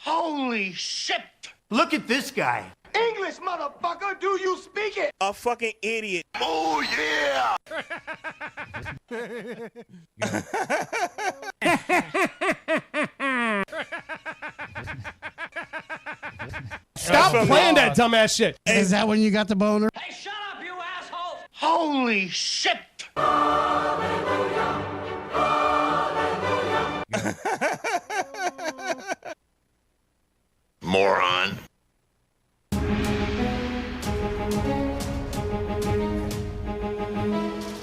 Holy shit! Look at this guy. English, motherfucker, do you speak it? A fucking idiot. Oh, yeah! Stop playing that dumbass shit. Is that when you got the boner? Hey, shut up, you asshole! Holy shit! Moron.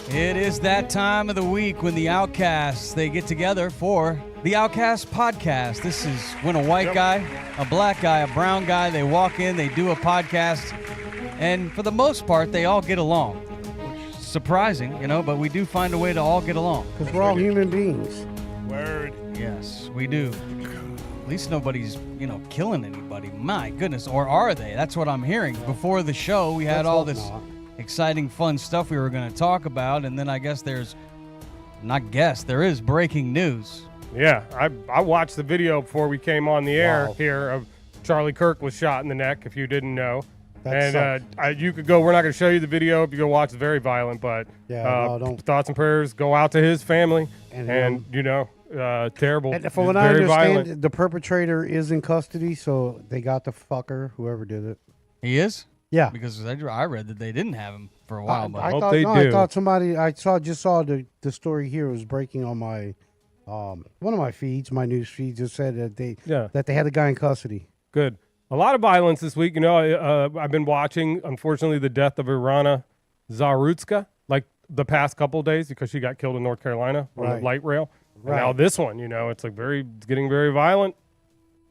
It is that time of the week when the Outcasts, they get together for the Outcast Podcast. This is when a white guy, a black guy, a brown guy, they walk in, they do a podcast, and for the most part, they all get along. Which is surprising, but we do find a way to all get along. Because we're all human beings. Word. Yes, we do. At least nobody's, killing anybody. My goodness. Or are they? That's what I'm hearing. Before the show, we had all this exciting, fun stuff we were going to talk about, and then I guess there is breaking news. Yeah, I watched the video before we came on the air here of Charlie Kirk was shot in the neck, if you didn't know. You could go, we're not going to show you the video if you go watch, it's very violent, but thoughts and prayers go out to his family, and terrible. And from what I understand, the perpetrator is in custody, so they got the fucker, whoever did it. He is? Yeah. Because I read that they didn't have him for a while. I thought somebody, I saw the story here was breaking on my, one of my feeds, my news feeds, just said that they had the guy in custody. Good. A lot of violence this week. I've been watching, unfortunately, the death of Irana Zarutska, like the past couple of days, because she got killed in North Carolina on the light rail. Right. And now this one, it's like it's getting very violent,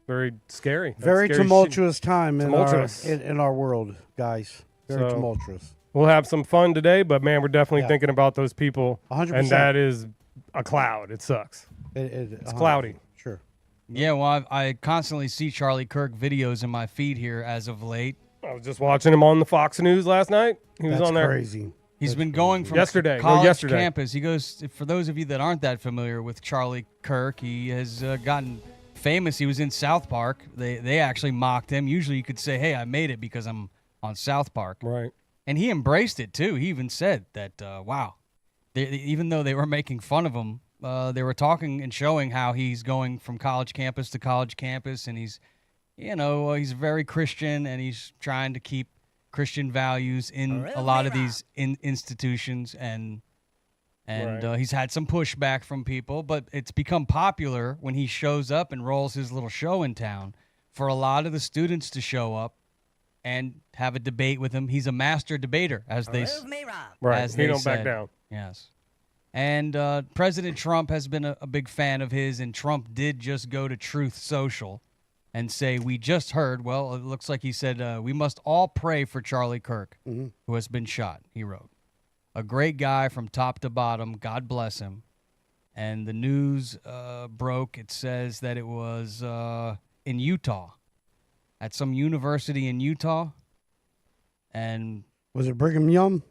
very scary. Very tumultuous time in our world, guys. Very tumultuous. We'll have some fun today, but man, we're definitely thinking about those people. 100%. And that is a cloud. It sucks. It's cloudy. Sure. Yeah, well, I constantly see Charlie Kirk videos in my feed here as of late. I was just watching him on the Fox News last night. He was on there. Crazy. He's been going from college campus. He goes, for those of you that aren't that familiar with Charlie Kirk, he has gotten famous. He was in South Park. They actually mocked him. Usually you could say, hey, I made it because I'm on South Park. Right. And he embraced it, too. He even said that, even though they were making fun of him, they were talking and showing how he's going from college campus to college campus, and he's very Christian, and he's trying to keep Christian values in a lot of these institutions, and he's had some pushback from people, but it's become popular when he shows up and rolls his little show in town for a lot of the students to show up and have a debate with him. He's a master debater, as they he don't back down. Yes. And President Trump has been a big fan of his, and Trump did just go to Truth Social and say, we just heard, well, it looks like he said, we must all pray for Charlie Kirk, who has been shot, he wrote. A great guy from top to bottom, God bless him. And the news broke, it says that it was in Utah, at some university in Utah. And was it Brigham Young?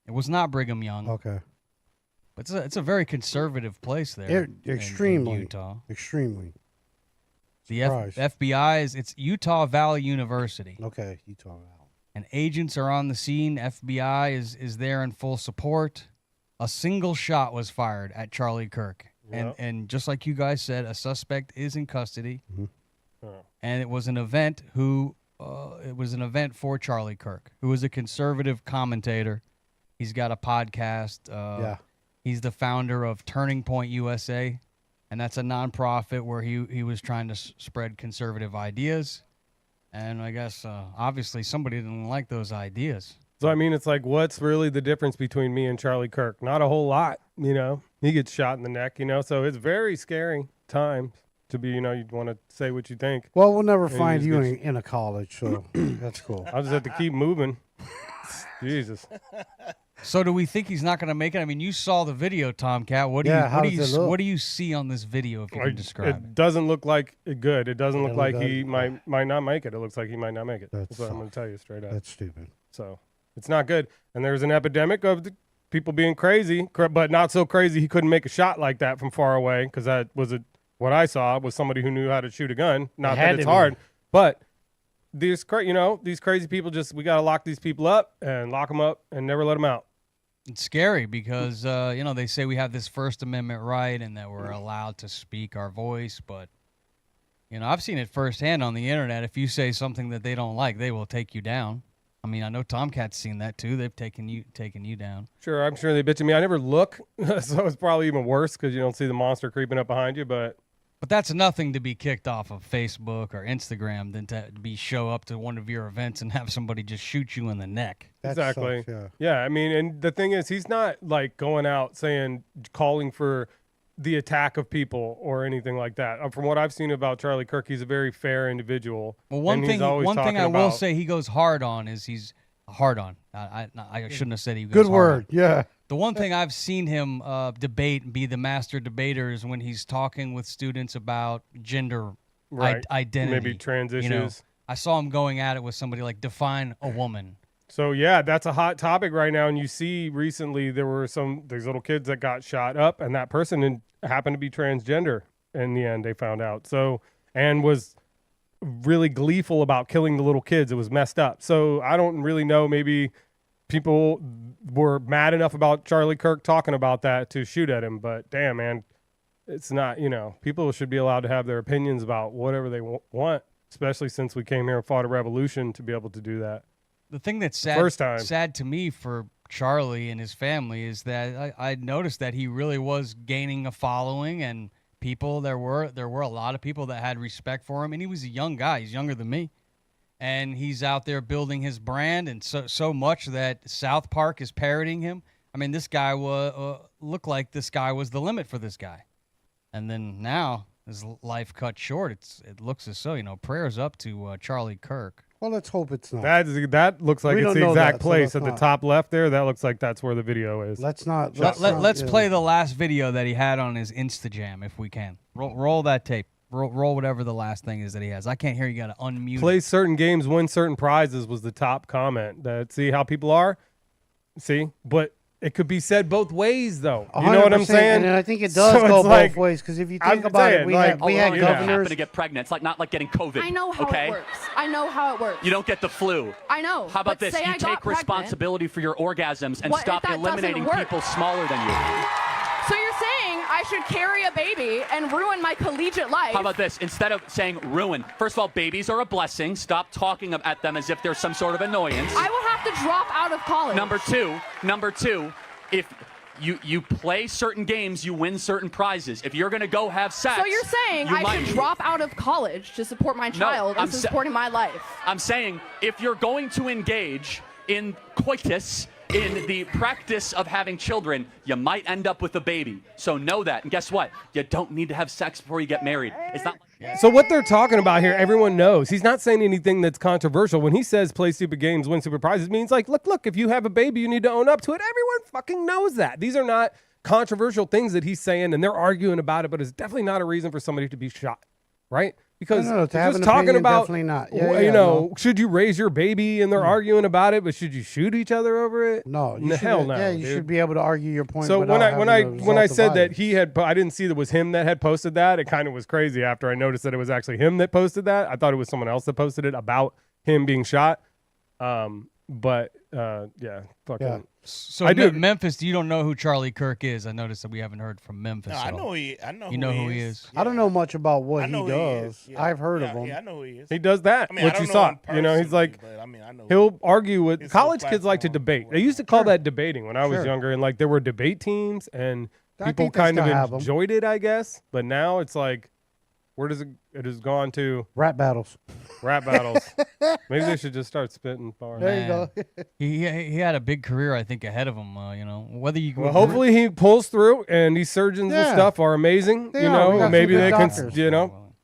It was not Brigham Young. Okay. But it's a very conservative place there. Extremely. In Utah. Extremely. The FBI it's Utah Valley University. Okay, Utah Valley. And agents are on the scene. FBI is there in full support. A single shot was fired at Charlie Kirk. Yep. And just like you guys said, a suspect is in custody. Mm-hmm. Oh. And it was an event for Charlie Kirk, who is a conservative commentator. He's got a podcast. He's the founder of Turning Point USA, and that's a nonprofit where he was trying to spread conservative ideas. And I guess, obviously, somebody didn't like those ideas. So, I mean, it's like, what's really the difference between me and Charlie Kirk? Not a whole lot, He gets shot in the neck, So it's very scary times to be, you'd want to say what you think. Well, we'll never find you in a college, so that's cool. I'll just have to keep moving. Jesus. So do we think he's not going to make it? I mean, you saw the video, Tomcat. What do you see on this video, if you can describe it? It doesn't look like good. It doesn't look like he might not make it. It looks like he might not make it. That's what I'm going to tell you straight up. That's stupid. So it's not good. And there's an epidemic of people being crazy, but not so crazy he couldn't make a shot like that from far away, because that was what I saw was somebody who knew how to shoot a gun. Not that it's hard, but these crazy people we got to lock these people up and lock them up and never let them out. It's scary because, they say we have this First Amendment right and that we're allowed to speak our voice. But, I've seen it firsthand on the internet. If you say something that they don't like, they will take you down. I mean, I know Tomcat's seen that too. They've taken you down. Sure, I'm sure they bitch at me. I never look, so it's probably even worse because you don't see the monster creeping up behind you. But that's nothing to be kicked off of Facebook or Instagram than to show up to one of your events and have somebody just shoot you in the neck. Exactly. Sucks, yeah. I mean, and the thing is, he's not like going out calling for the attack of people or anything like that. From what I've seen about Charlie Kirk, he's a very fair individual. Well, one thing I will say he goes hard on is he's hard on. I shouldn't have said he goes Good hard word, on. yeah. The one thing I've seen him debate and be the master debater is when he's talking with students about gender identity. Maybe trans issues. I saw him going at it with somebody like define a woman. So, yeah, that's a hot topic right now. And you see recently there were these little kids that got shot up, and that person happened to be transgender in the end, they found out. So, and was really gleeful about killing the little kids. It was messed up. So I don't really know. Maybe people were mad enough about Charlie Kirk talking about that to shoot at him. But, damn, man, it's not, people should be allowed to have their opinions about whatever they want, especially since we came here and fought a revolution to be able to do that. The thing that's sad to me for Charlie and his family is that I noticed that he really was gaining a following and people. There were a lot of people that had respect for him, and he was a young guy. He's younger than me, and he's out there building his brand, and so much that South Park is parroting him. I mean, this guy looked like the sky was the limit for this guy, and then now his life cut short. It looks as though prayers up to Charlie Kirk. Well, let's hope it's not. That looks like it's the exact place at the top left there. That looks like that's where the video is. Let's not. Let's play the last video that he had on his Instagram if we can. Roll that tape. Roll whatever the last thing is that he has. I can't hear you. Got to unmute. Play certain games, win certain prizes was the top comment. See how people are? See? But it could be said both ways, though. You know what I'm saying? And I think it does go both ways, because if you think about it, we had governors. Happen to get pregnant. It's not like getting COVID. I know how it works. I know how it works. You don't get the flu. I know. How about this? You take responsibility for your orgasms and stop eliminating people smaller than you. So you're saying I should carry a baby and ruin my collegiate life? How about this? Instead of saying ruin, first of all, babies are a blessing. Stop talking at them as if they're some sort of annoyance. I will have to drop out of college. Number two, if you play certain games, you win certain prizes. If you're going to go have sex... So you're saying I should drop out of college to support my child and supporting my life? I'm saying if you're going to engage in coitus, in the practice of having children, you might end up with a baby. So know that. And guess what? You don't need to have sex before you get married. It's not... So what they're talking about here, everyone knows. He's not saying anything that's controversial. When he says play stupid games, win stupid prizes, means like, look, if you have a baby, you need to own up to it. Everyone fucking knows that. These are not controversial things that he's saying, and they're arguing about it, but it's definitely not a reason for somebody to be shot, right? Because just talking about, definitely not. Should you raise your baby, and they're arguing about it, but should you shoot each other over it? No, hell no. Yeah, you should be able to argue your point. So when I said that he had, I didn't see that it was him that had posted that. It kind of was crazy after I noticed that it was actually him that posted that. I thought it was someone else that posted it about him being shot. But fucking. Yeah. So Memphis, you don't know who Charlie Kirk is. I noticed that we haven't heard from Memphis. No, I know who he is. I don't know much about what he does. Yeah. I've heard of him. Yeah, I know who he is. He does that. I mean, what you saw. He's like, he'll argue with college kids like to debate. They used to call that debating when I was younger, and like there were debate teams, and people kind of enjoyed it, I guess. But now it's like, where does it has gone to? Rap battles. Maybe they should just start spitting bars. There you go. he had a big career, I think, ahead of him. Whether you well, hopefully he pulls through, and these surgeons and stuff are amazing. Maybe they can,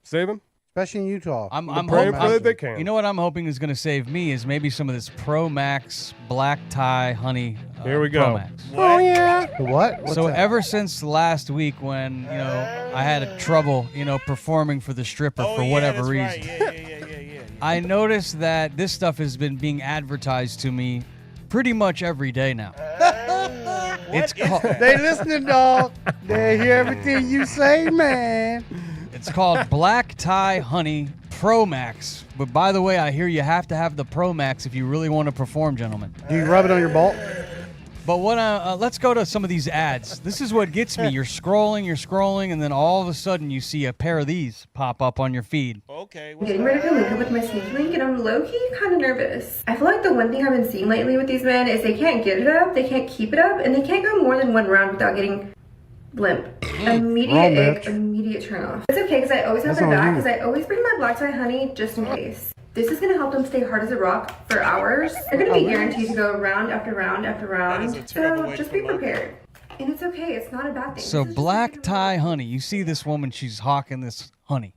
save him. Especially in Utah. I'm hoping they can. You know what I'm hoping is going to save me is maybe some of this Pro Max black tie honey. Here we go. Pro Max. Oh yeah. What? What's that? Ever since last week when I had trouble performing for the stripper for whatever reason, Yeah. I noticed that this stuff has been being advertised to me pretty much every day now. It's called. They listening, dog. They hear everything you say, man. It's called Black Tie Honey Pro Max. But by the way, I hear you have to have the Pro Max if you really want to perform, gentlemen. Do you rub it on your ball? But let's go to some of these ads. This is what gets me. You're scrolling, and then all of a sudden you see a pair of these pop up on your feed. Okay. I'm getting ready to link up with my sneaky link, and I'm low-key kind of nervous. I feel like the one thing I've been seeing lately with these men is they can't get it up, they can't keep it up, and they can't go more than one round without getting limp. Immediate ick, immediate turn off. It's okay because I always have their back because I always bring my black tie honey just in case. This is going to help them stay hard as a rock for hours. They're going to be guaranteed to go round after round after round. So just be prepared. And it's okay. It's not a bad thing. So Black Tie Honey. You see this woman, she's hawking this honey.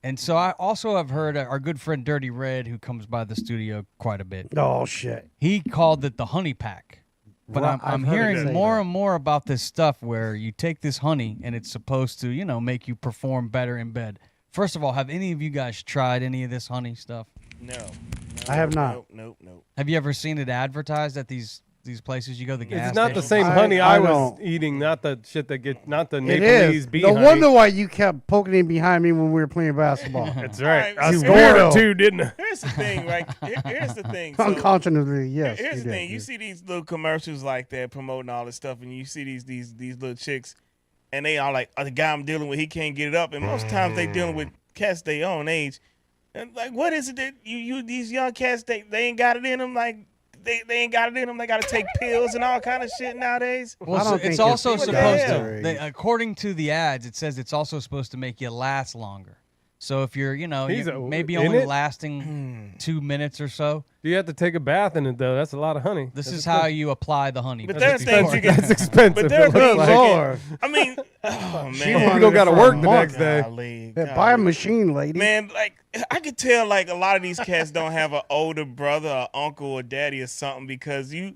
And so I also have heard our good friend Dirty Red, who comes by the studio quite a bit. Oh, shit. He called it the honey pack. But I'm hearing more and more about this stuff where you take this honey and it's supposed to, you know, make you perform better in bed. First of all, have any of you guys tried any of this honey stuff? No. I have not. Nope. Have you ever seen it advertised at these places you go, the gas It's not the stations? same honey I was don't. eating, not the shit that get, not the It Nepalese is. bee No honey. wonder why you kept poking in behind me when we were playing basketball. That's right. All right, I you scored gordo. it too, didn't I? Here's the thing, right? Here's the thing. So, Unconscionably, yes. here's you the did. thing. You see these little commercials like that promoting all this stuff, and you see these little chicks, and they are like, oh, the guy I'm dealing with, he can't get it up. And most times they dealing with cats their own age. And like, what is it that you these young cats, they ain't got it in them? Like, they ain't got it in them. They got to take pills and all kind of shit nowadays. Well, I don't think it's also it's supposed necessary. to, according to the ads, it says it's also supposed to make you last longer. So if you're, maybe in only it? lasting 2 minutes or so, You have to take a bath in it, though. That's a lot of honey. this That's is how you apply the honey. But That's there are things you can. That's expensive. But there are it things looks you like. Lord. I mean, oh She man, wanted You don't got to it for work a the month. next day. Golly, Yeah, buy a golly. machine, lady. Man, like I could tell, like a lot of these cats don't have an older brother, or uncle, or daddy, or something because The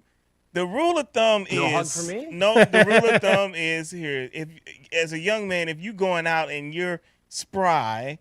rule of thumb is No hug for me? No. The rule of thumb is here. If as a young man, if you going out and you're spry,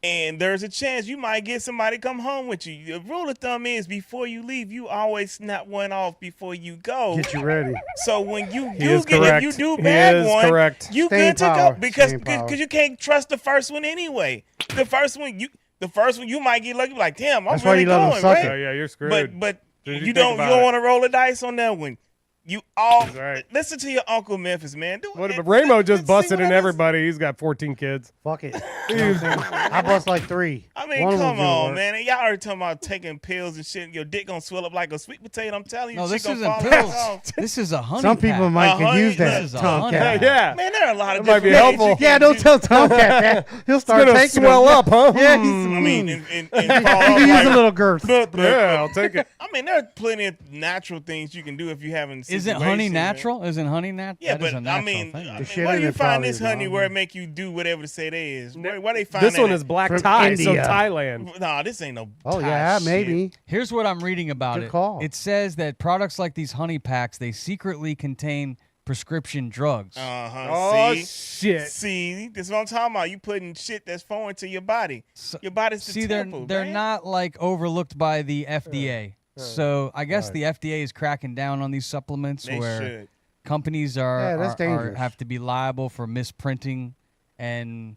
and there's a chance you might get somebody come home with you. The rule of thumb is before you leave, you always snap one off before you go. Get you ready. So when you He do is get, correct. if you do He bag is one, correct. you Staying good to power. go because Staying power. you can't trust the first one anyway. The first one you might get lucky like, damn, I'm That's why really you let 'em going, suck right? it. Yeah, you're screwed. But Soon as you think don't about it. want to roll the dice on that one. You all That's right. listen to your Uncle Memphis, man. What if Ramo just busted in everybody? He's got 14 kids. Fuck it. You know what I'm saying? I bust like 3. I mean, One of come them's gonna on, work. man. And y'all already talking about taking pills and shit. Your dick gonna swell up like a sweet potato. I'm telling you, No, shit this gonna isn't fall pills. off. This is a honey Some people pack. might could honey- use that. this is a Tomcat. Yeah. Man, there are a lot of That might be different ways helpful. you can Yeah, don't do- tell Tomcat that. He'll It's start going to taking swell them. up, huh? Yeah, he's, I mean, and you fall can off use like- a little girth. Yeah, I'll take it. I mean, there are plenty of natural things you can do if you haven't. Isn't honey natural? Isn't honey natural? Yeah, That is but a natural I mean, thing. shit where in you it find probably this is honey not. where it make you do whatever they say they is? Where they find This that one at? is black From tie, so India. Thailand. Nah, this ain't no. Oh, Thai yeah, shit. maybe. Here's what I'm reading about Good it. call. It says that products like these honey packs, they secretly contain prescription drugs. Oh, See? shit. See, this is what I'm talking about. You putting shit that's foreign to your body. Your body's the See, temple, they're man. not like overlooked by the FDA. So I guess the FDA is cracking down on these supplements They where should. companies Yeah, that's dangerous. have to be liable for misprinting and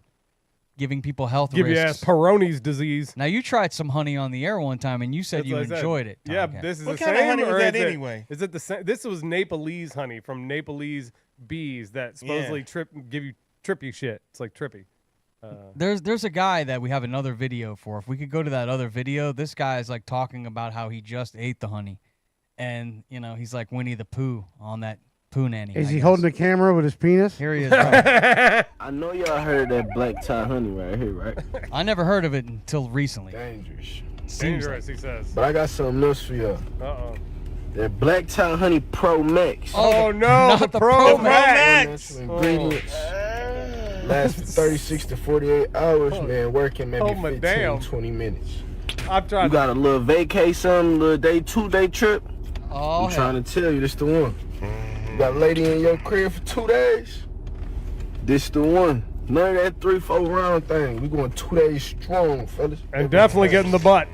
giving people health Give your ass risks. Peyronie's disease. Now you tried some honey on the air one time and you said That's you what I said. enjoyed it. Yeah, Tomcat. this is What the kind of same, honey was or that is it- anyway? Is it the same? This was Nepalese honey from Nepalese bees that supposedly trip you shit. It's like trippy. There's a guy that we have another video for. If we could go to that other video, this guy is like talking about how he just ate the honey, and he's like Winnie the Pooh on that Pooh Nanny. Is I he guess. holding the camera with his penis? Here he is. Right. I know y'all heard that black tie honey right here, right? I never heard of it until recently. Dangerous. Dangerous, he says. But I got something else for y'all. Uh-oh. That black tie honey Pro Max. Oh, no, not the the Pro Pro Max. Natural ingredients. Last for 36 to 48 hours, man. Working maybe Oh, my 15, damn. 20 minutes. I'm trying You got a little vacay, something, little day, 2-day trip. Oh, I'm trying to tell you, this the one. You got a lady in your crib for 2 days. This the one. None of that 3-4 round thing. We going 2 days strong, fellas. And definitely getting the butt.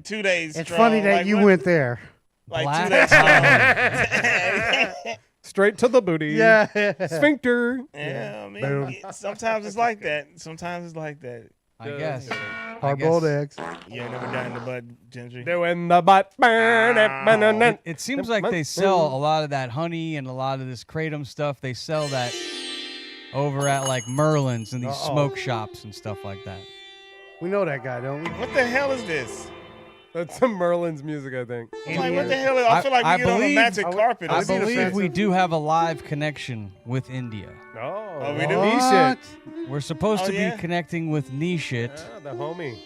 2 days. It's strong. funny that Like you what? went there. Like Black 2 days. tie. strong. Straight to the booty. Yeah. Sphincter. Yeah, I mean, Boom. sometimes it's like that. Sometimes it's like that. I guess. Hard-boiled eggs. You ain't never done the butt, Gentry. Doing the butt. It seems like they sell a lot of that honey and a lot of this kratom stuff. They sell that over at like Merlin's and these smoke shops and stuff like that. We know that guy, don't we? What the hell is this? That's some Merlin's music, I think. I'm like, what the hell? I feel like we get on a magic carpet. I believe we do have a live connection with India. Oh, we do? Nishit. We're supposed to be connecting with Nishit, The homie.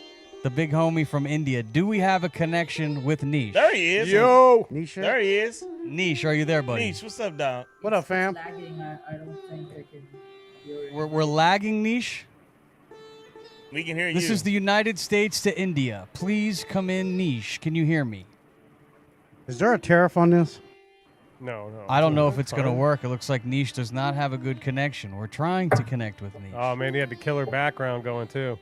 the big homie from India. Do we have a connection with Nish? There he is. Yo. Nisha? There he is. Nish, are you there, buddy? Nish, what's up, dog? What up, fam? I don't think I can hear it. We're lagging, Nish. We can hear you. This is the United States to India. Please come in, Nish. Can you hear me? Is there a tariff on this? No. I don't know if it's going to work. It looks like Nish does not have a good connection. We're trying to connect with Nish. Oh, man, he had the killer background going, too.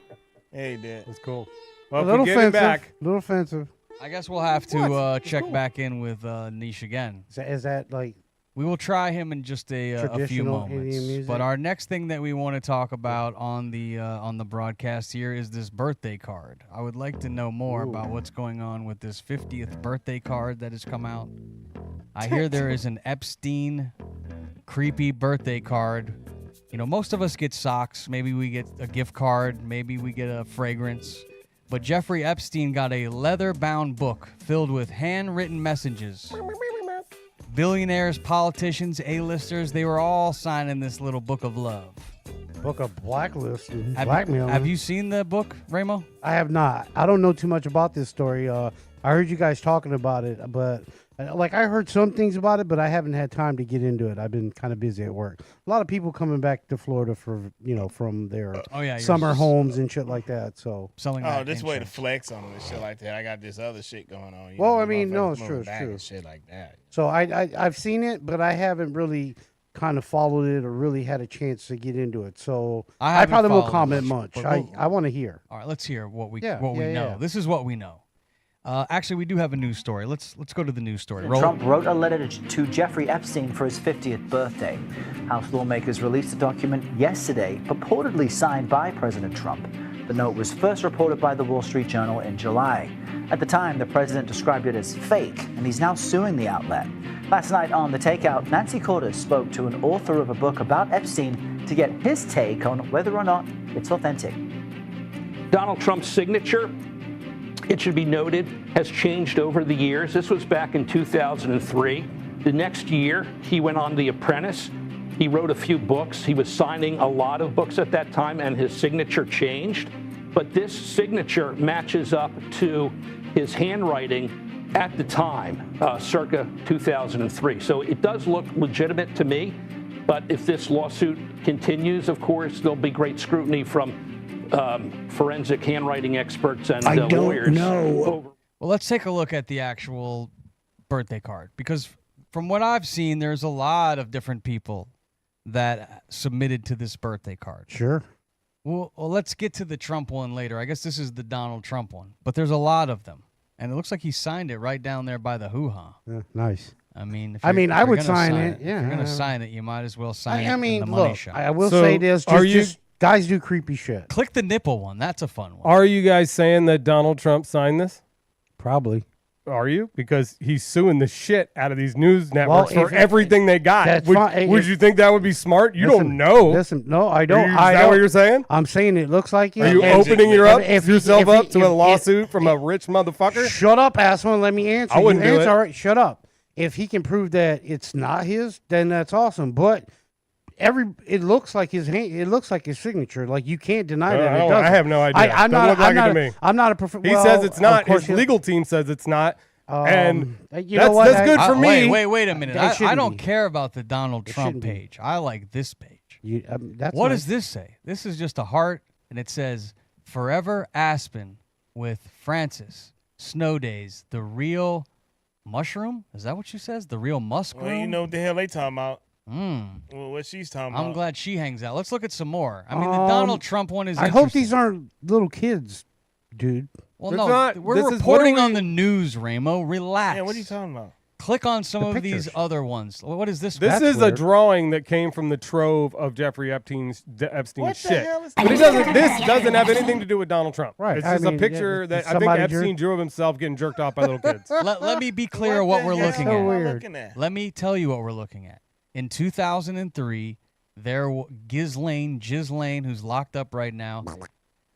Hey, Dad. That's cool. A Well, if little we get him offensive. back. A little offensive. I guess we'll have to check back in with Nish again. Is that like... We will try him in just a few Traditional Indian moments. music? But our next thing that we want to talk about on the broadcast here is this birthday card. I would like to know more about what's going on with this 50th birthday card that has come out. I hear there is an Epstein creepy birthday card. You know, most of us get socks. Maybe we get a gift card. Maybe we get a fragrance. But Jeffrey Epstein got a leather-bound book filled with handwritten messages. Billionaires, politicians, A-listers, they were all signing this little book of love. Book of blacklist and Have blackmail. have you seen the book, Ramo? I have not. I don't know too much about this story. I heard you guys talking about it, but like I heard some things about it, but I haven't had time to get into it. I've been kind of busy at work. A lot of people coming back to Florida for from their summer homes and shit like that. So selling. This way to flex on them and shit like that. I got this other shit going on. Well, I mean, no, it's true. It's true. And shit like that. So I've seen it, but I haven't really kind of followed it or really had a chance to get into it. So I probably won't comment much. I want to hear. All right, let's hear what we Yeah, know. yeah. This is what we know. Actually, we do have a news story. Let's go to the news story. Trump wrote a letter to Jeffrey Epstein for his 50th birthday. House lawmakers released a document yesterday purportedly signed by President Trump. The note was first reported by the Wall Street Journal in July. At the time, the president described it as fake, and he's now suing the outlet. Last night on The Takeout, Nancy Cordes spoke to an author of a book about Epstein to get his take on whether or not it's authentic. Donald Trump's signature, it should be noted, has changed over the years. This was back in 2003. The next year, he went on The Apprentice. He wrote a few books. He was signing a lot of books at that time, and his signature changed. But this signature matches up to his handwriting at the time, circa 2003. So it does look legitimate to me. But if this lawsuit continues, of course, there'll be great scrutiny from forensic handwriting experts and lawyers. I don't know. Well, let's take a look at the actual birthday card, because from what I've seen, there's a lot of different people that submitted to this birthday card. Sure. Well, let's get to the Trump one later. I guess this is the Donald Trump one, but there's a lot of them, and it looks like he signed it right down there by the hoo-ha. Yeah, nice. I mean, I would sign it. Yeah, if you're gonna sign it, you might as well sign it. I mean, in the money look, shop. I will say this: just guys do creepy shit. Click the nipple one. That's a fun one. Are you guys saying that Donald Trump signed this? Probably. Are you? Because he's suing the shit out of these news networks for everything they got. Would you think that would be smart? You don't know. Listen, no, I don't. Is that what you're saying? I'm saying it looks like it. Are you opening yourself up to a lawsuit from a rich motherfucker? Shut up, asshole, and let me answer. I wouldn't do it. All right, shut up. If he can prove that it's not his, then that's awesome. But it looks like his hand. It looks like his signature. Like you can't deny that. I have no idea. I'm not a professional. He says it's not. His legal team says it's not. And that's good for me. Wait a minute. I don't care about the Donald Trump page. I like this page. What does this say? This is just a heart, and it says "Forever Aspen" with Francis Snow Days, the real mushroom. Is that what she says? The real mushroom. Well, you know what the hell they talking about. Well, what she's talking about. I'm glad she hangs out. Let's look at some more. I mean, the Donald Trump one is I hope these aren't little kids, dude. Well, no, we're reporting on the news, Ramo. Relax. Yeah, what are you talking about? Click on some of pictures. these other ones. What is this? This one? is a weird. drawing that came from the trove of Jeffrey Epstein's What the shit. hell is But it doesn't. This doesn't have anything to do with Donald Trump. Right. It's I just mean, a picture yeah, that I think somebody Epstein drew of himself getting jerked off by little kids. Let me be clear what we're looking so at. weird. Looking at? Let me tell you what we're looking at. In 2003, Ghislaine, who's locked up right now,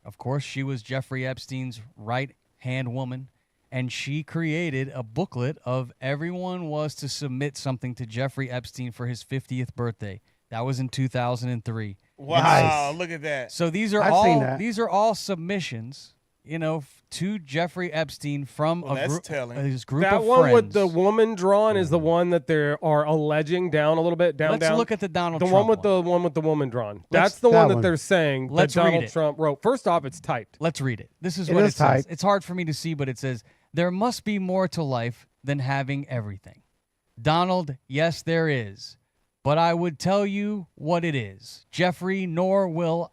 of course, she was Jeffrey Epstein's right-hand woman, and she created a booklet of everyone was to submit something to Jeffrey Epstein for his 50th birthday. That was in 2003. Wow, Nice. look at that. So these are I've seen that. these are all submissions, to Jeffrey Epstein from Well, that's telling. his group That of one friends. with the woman drawn is the one that they are alleging down a little bit. Down. Let's look at the Donald the Trump one with the one with the woman drawn. Let's- That's the that one that one. they're saying Let's that read Donald it. Trump wrote. First off, it's typed. Let's read it. This is It what is it says. tight. It's hard for me to see, but it says, there must be more to life than having everything. Donald, yes, there is. But I would tell you what it is. Jeffrey, nor will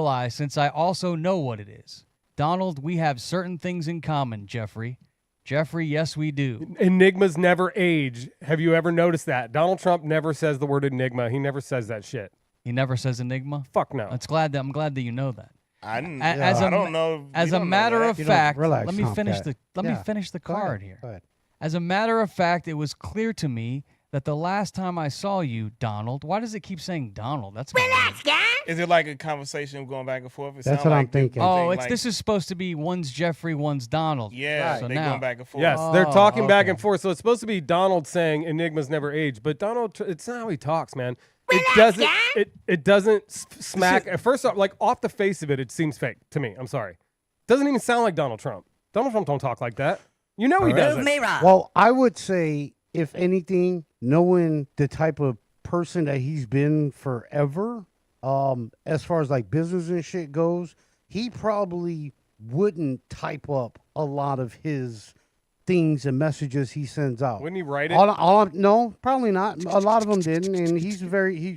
I, since I also know what it is. Donald, we have certain things in common, Jeffrey. Jeffrey, yes, we do. Enigmas never age. Have you ever noticed that? Donald Trump never says the word enigma. He never says that shit. He never says enigma. Fuck no. I'm glad that you know that. I didn't. I don't know. As you a don't know matter that. of You don't- fact, relax, let me finish Tomcat. the Go ahead, card here. go ahead. As a matter of fact, it was clear to me that the last time I saw you, Donald. Why does it keep saying Donald? That's relax, guys. Is it like a conversation going back and forth? It That's sound what like I'm thinking. Oh, like, this is supposed to be one's Jeffrey, one's Donald. Yeah, So they now, going back and forth. Yes, they're talking back okay. and forth. So it's supposed to be Donald saying enigmas never age, but Donald, it's not how he talks, man. It doesn't smack. First off, like off the face of it, it seems fake to me. I'm sorry. Doesn't even sound like Donald Trump. Donald Trump don't talk like that. You know he doesn't. Well, I would say, if anything, knowing the type of person that he's been forever, as far as like business and shit goes, he probably wouldn't type up a lot of his things and messages he sends out. Wouldn't he write it? No, probably not. A lot of them didn't, and he's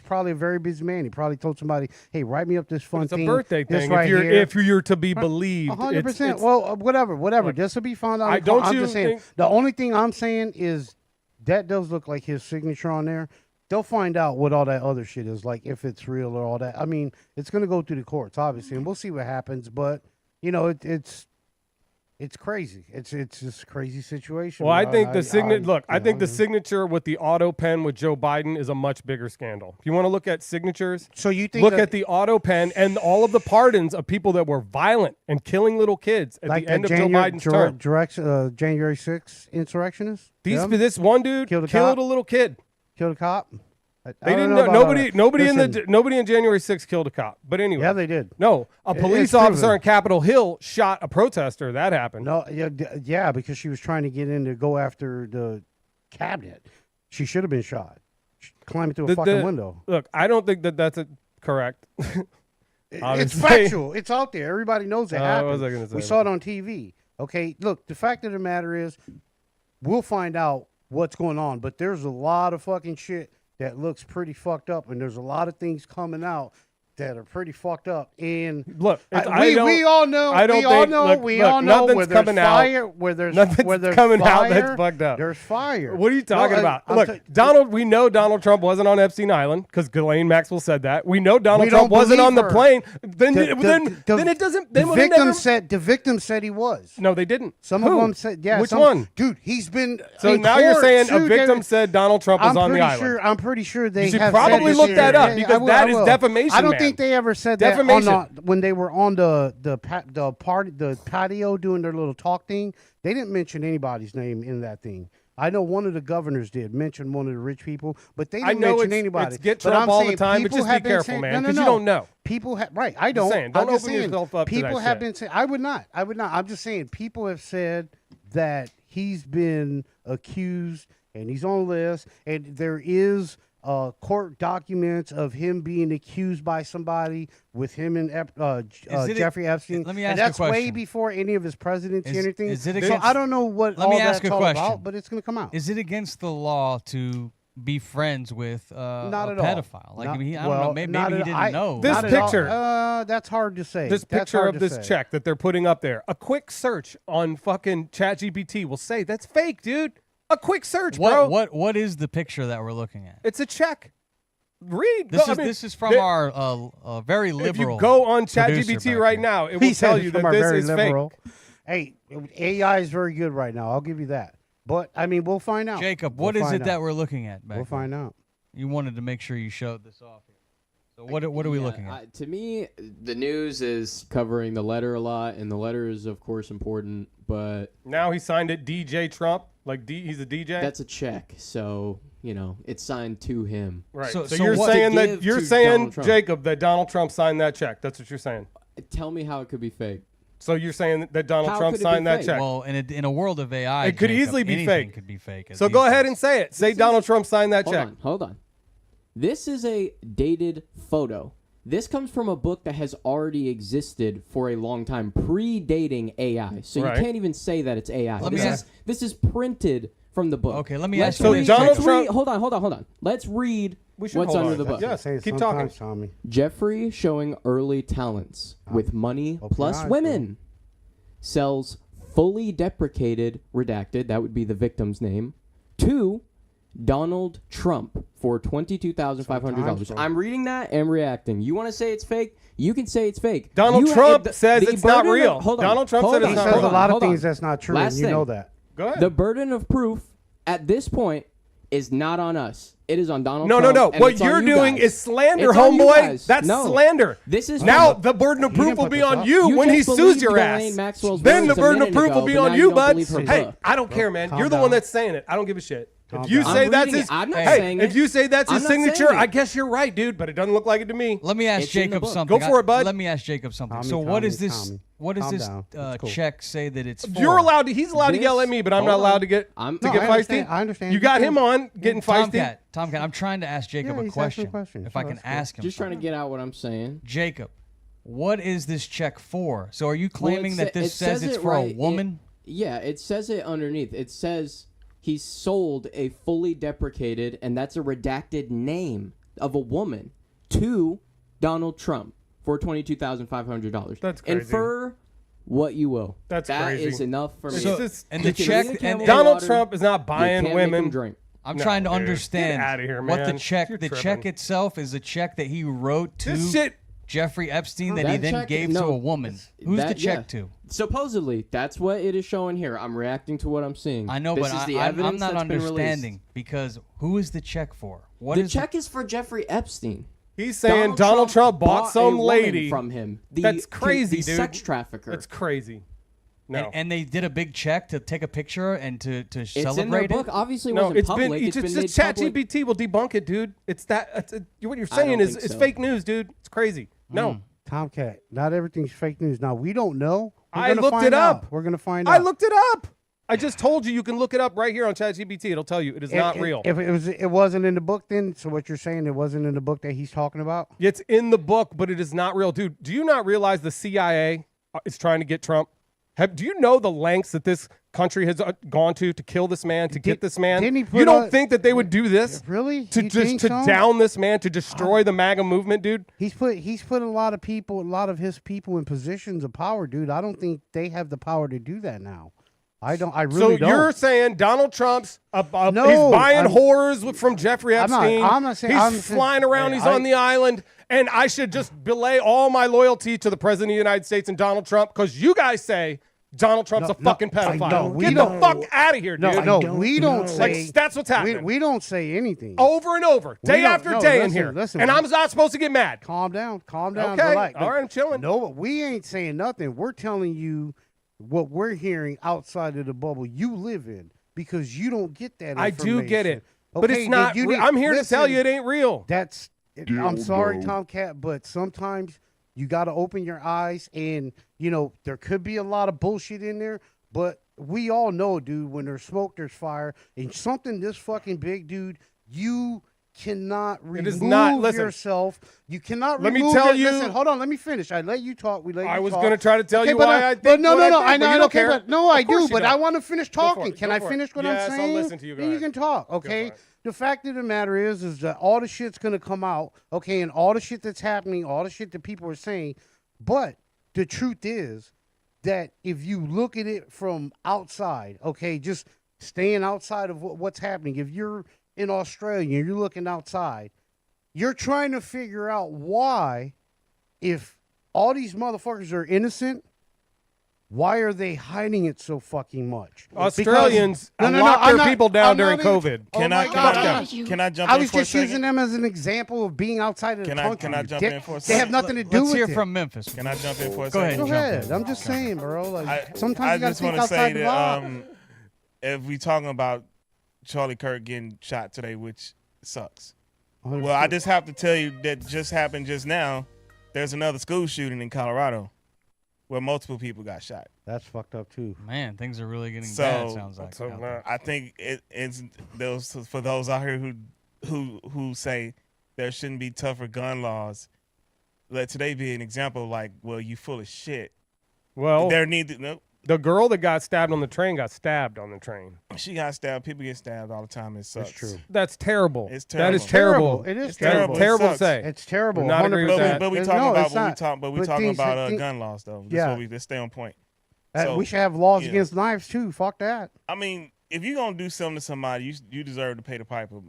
probably a very busy man. He probably told somebody, "Hey, write me up this fun It's a thing." birthday this thing. right here. If you're to be believed, 100%. Well, whatever. Look, This will be fun. I'm don't I'm you just saying. think- The only thing I'm saying is that does look like his signature on there. They'll find out what all that other shit is like, if it's real or all that. I mean, it's going to go through the courts, obviously, and we'll see what happens. But it's crazy. It's just a crazy situation. Well, I think the I think the signature with the auto pen with Joe Biden is a much bigger scandal. If you want to look at signatures, So you think look that- at the auto pen and all of the pardons of people that were violent and killing little kids at like the end of January, Joe Biden's term. January 6th insurrectionists. This one dude Killed a killed cop? a little kid. Killed a cop. They didn't know know. about Nobody all that. nobody in January 6th killed a cop. But anyway, Yeah, they did. No, a It's police proven. officer on Capitol Hill shot a protester. That happened. No, yeah, because she was trying to get in to go after the cabinet. She should have been shot. She climbed through a fucking window. Look, I don't think that's correct. It's Obviously. factual. It's out there. Everybody knows it What happened. was I gonna say? We saw it on TV. Okay, look, the fact of the matter is, we'll find out what's going on. But there's a lot of fucking shit that looks pretty fucked up, and there's a lot of things coming out that are pretty fucked up. And look, we all know. We all know nothing's where there's coming out. fire. Where there's Nothing's coming out that's fire, fucked up. There's fire. What are you talking No, about? I'm Look, t- Donald. We know Donald Trump wasn't on Epstein Island because Ghislaine Maxwell said that. We know Donald We Trump don't wasn't on the believe her. plane. Then The it doesn't. The Then victim said he was. No, they didn't. Some Who? of them said, yeah. Which some- one? Dude, he's been. So in now you're court, saying a too, victim David. said Donald Trump was on the island. I'm pretty sure they You should have probably said look this that year. up Yeah, because I will, that I is will. defamation, I don't man. think they ever said Defamation. that when they were on the patio doing their little talk thing. They didn't mention anybody's name in that thing. I know one of the governors did mention one of the rich people, but they I didn't know mention it's- anybody. it's get But Trump I'm all the saying time, but people just be have been careful, saying- man, no, 'cause no, you no. don't know. People have right. I don't. saying, don't I'm just open saying, yourself up to that people have shit. been saying. I would not. I'm just saying. People have said that he's been accused and he's on the list, and there is court documents of him being accused by somebody with him and Jeffrey Epstein. Let me and ask you a that's way question. before any of his presidency or anything. is it so against- I don't know what Let all me ask that's a all question. about, but it's going to come out. Is it against the law to be friends with Not a at all. pedophile? Like, Not- I mean, I don't well, know. Maybe not he at- didn't know. This Not at all. picture. That's hard to say. This That's picture hard of to this say. check that they're putting up there, a quick search on fucking ChatGPT will say that's fake, dude. A quick search, bro. What is the picture that we're looking at? It's a check. Read. This is from our very liberal. If you go on ChatGPT right here. now, it will tell you that this is liberal. fake. Hey, AI is very good right now. I'll give you that. But I mean, we'll find out. Jacob, what is it that we're looking at? We'll find out. You wanted to make sure you showed this off here. So what are we looking at? To me, the news is covering the letter a lot, and the letter is of course important. But now he signed it, DJ Trump. He's a DJ. That's a check, so it's signed to him. Right. So you're saying Jacob, that Donald Trump signed that check. That's what you're saying. Tell me how it could be fake. So you're saying that Donald Trump signed that check? Well, in a world of AI, it could easily be fake. Could be fake. So go ahead and say it. Say Donald Trump signed that check. Hold on. This is a dated photo. This comes from a book that has already existed for a long time, predating AI. So you can't even say that it's AI. This is printed from the book. Okay, let me ask you. Hold on. Let's read what's under the book. Yes, keep talking. Tommy. Jeffrey showing early talents with money plus women. Sells fully deprecated, redacted, that would be the victim's name, to Donald Trump for $22,500. I'm reading that and reacting. You want to say it's fake? You can say it's fake. Donald Trump says it's not real. Donald Trump said it's not real. He says a lot of things that's not true, and you know that. Go ahead. The burden of proof at this point is not on us. It is on Donald Trump. No. What you're doing is slander, homeboy. That's slander. This is now the burden of proof will be on you when he sues your ass. Then the burden of proof will be on you, bud. Hey, I don't care, man. You're the one that's saying it. I don't give a shit. If you say that's his, if you say that's his signature, I guess you're right, dude. But it doesn't look like it to me. Let me ask Jacob something. Go for it, bud. Let me ask Jacob something. So what is this? What does this check say that it's for? You're allowed to. He's allowed to yell at me, but I'm not allowed to get feisty. I understand. You got him on getting feisty. Tomcat, I'm trying to ask Jacob a question. If I can ask him. Just trying to get out what I'm saying. Jacob, what is this check for? So are you claiming that this says it's for a woman? Yeah, it says it underneath. It says he sold a fully deprecated, and that's a redacted name of a woman, to Donald Trump for $22,500. That's crazy. Infer what you will. That's crazy. That is enough for me. And the check, and Donald Trump is not buying women. Drink. I'm trying to understand get out of here, what man. the check. The check itself is a check that he wrote to Jeffrey Epstein that he then gave to a woman. Who's the check to? Supposedly, that's what it is showing here. I'm reacting to what I'm seeing. I know, this but is the I'm evidence not that's been understanding released. because who is the check for? The check is for Jeffrey Epstein. He's saying Donald Trump bought some lady from him. That's crazy, the dude. Sex trafficker. That's crazy. No. And they did a big check to take a picture and to It's celebrate in their it. book. Obviously, it wasn't public. It's been made public. ChatGPT will debunk it, dude. It's that. What you're saying is it's fake news, dude. It's crazy. No. Tomcat, not everything's fake news. Now, we don't know. I looked it up. We're going to find out. I looked it up. I just told you can look it up right here on ChatGPT. It'll tell you it is not real. If it wasn't in the book, then so what you're saying, it wasn't in the book that he's talking about? It's in the book, but it is not real, dude. Do you not realize the CIA is trying to get Trump? Do you know the lengths that this country has gone to kill this man, to get this man? You don't think that they would do this? Really? To down this man, to destroy the MAGA movement, dude? He's put a lot of his people in positions of power, dude. I don't think they have the power to do that now. I really don't. So you're saying Donald Trump's he's buying whores from Jeffrey Epstein. I'm not saying he's flying around. He's on the island. And I should just belay all my loyalty to the President of the United States and Donald Trump because you guys say Donald Trump's a fucking pedophile. Get the fuck out of here, dude. No, we don't say. That's what's happening. We don't say anything. Over and over, day after day in here. And I'm not supposed to get mad. Calm down. Okay. Relax. All right, I'm chilling. No, we ain't saying nothing. We're telling you what we're hearing outside of the bubble you live in because you don't get that information. I do get it. But it's not. I'm here to tell you it ain't real. I'm sorry, Tomcat, but sometimes you got to open your eyes and, there could be a lot of bullshit in there, but we all know, dude, when there's smoke, there's fire. And something this fucking big, dude, you cannot remove yourself. You cannot remove Let me tell you. Listen, hold on. Let me finish. I let you talk. I was going to try to tell you why I think. But no. I know. Okay, but no, I do. But I want to finish talking. Can I finish what I'm saying? Yes, I'll listen to you. Then you can talk, okay? The fact of the matter is that all the shit's going to come out, okay, and all the shit that's happening, all the shit that people are saying. But the truth is that if you look at it from outside, okay, just staying outside of what's happening. If you're in Australia and you're looking outside, you're trying to figure out why, if all these motherfuckers are innocent, why are they hiding it so fucking much? Australians lock their people down during COVID. Can I jump in? I was just using them as an example of being outside of the country. Can I jump in for a second? They have nothing to do with it. Let's hear from Memphis. Can I jump in for a Go second? Go ahead. I'm just saying, bro. Like, sometimes you got to think outside the box. If we talking about Charlie Kirk getting shot today, which sucks. 100%. Well, I just have to tell you that just happened just now. There's another school shooting in Colorado where multiple people got shot. That's fucked up too. Man, things are really getting bad. Sounds like. I think it's those for those out here who say there shouldn't be tougher gun laws. Let today be an example. Like, well, you full of shit. Well, no. The girl that got stabbed on the train got stabbed on the train. She got stabbed. People get stabbed all the time. It sucks. That's true. That's terrible. It's terrible. That is terrible. It is It's terrible. Terrible to say. It's terrible. Not agree with that. But we talking about gun laws though. Let's stay on point. We should have laws against knives too. Fuck that. I mean, if you're gonna do something to somebody, you deserve to pay the piper.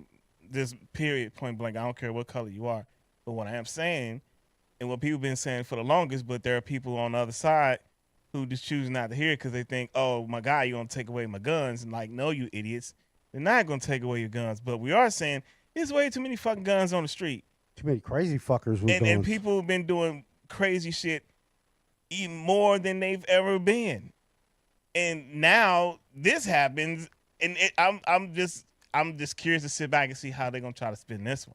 This period, point blank. I don't care what color you are. But what I am saying, and what people been saying for the longest, but there are people on the other side who just choose not to hear it because they think, oh, my God, you're going to take away my guns. And like, no, you idiots. They're not going to take away your guns. But we are saying there's way too many fucking guns on the street. Too many crazy fuckers with guns. And people have been doing crazy shit even more than they've ever been. And now this happens, and I'm just curious to sit back and see how they're going to try to spin this one.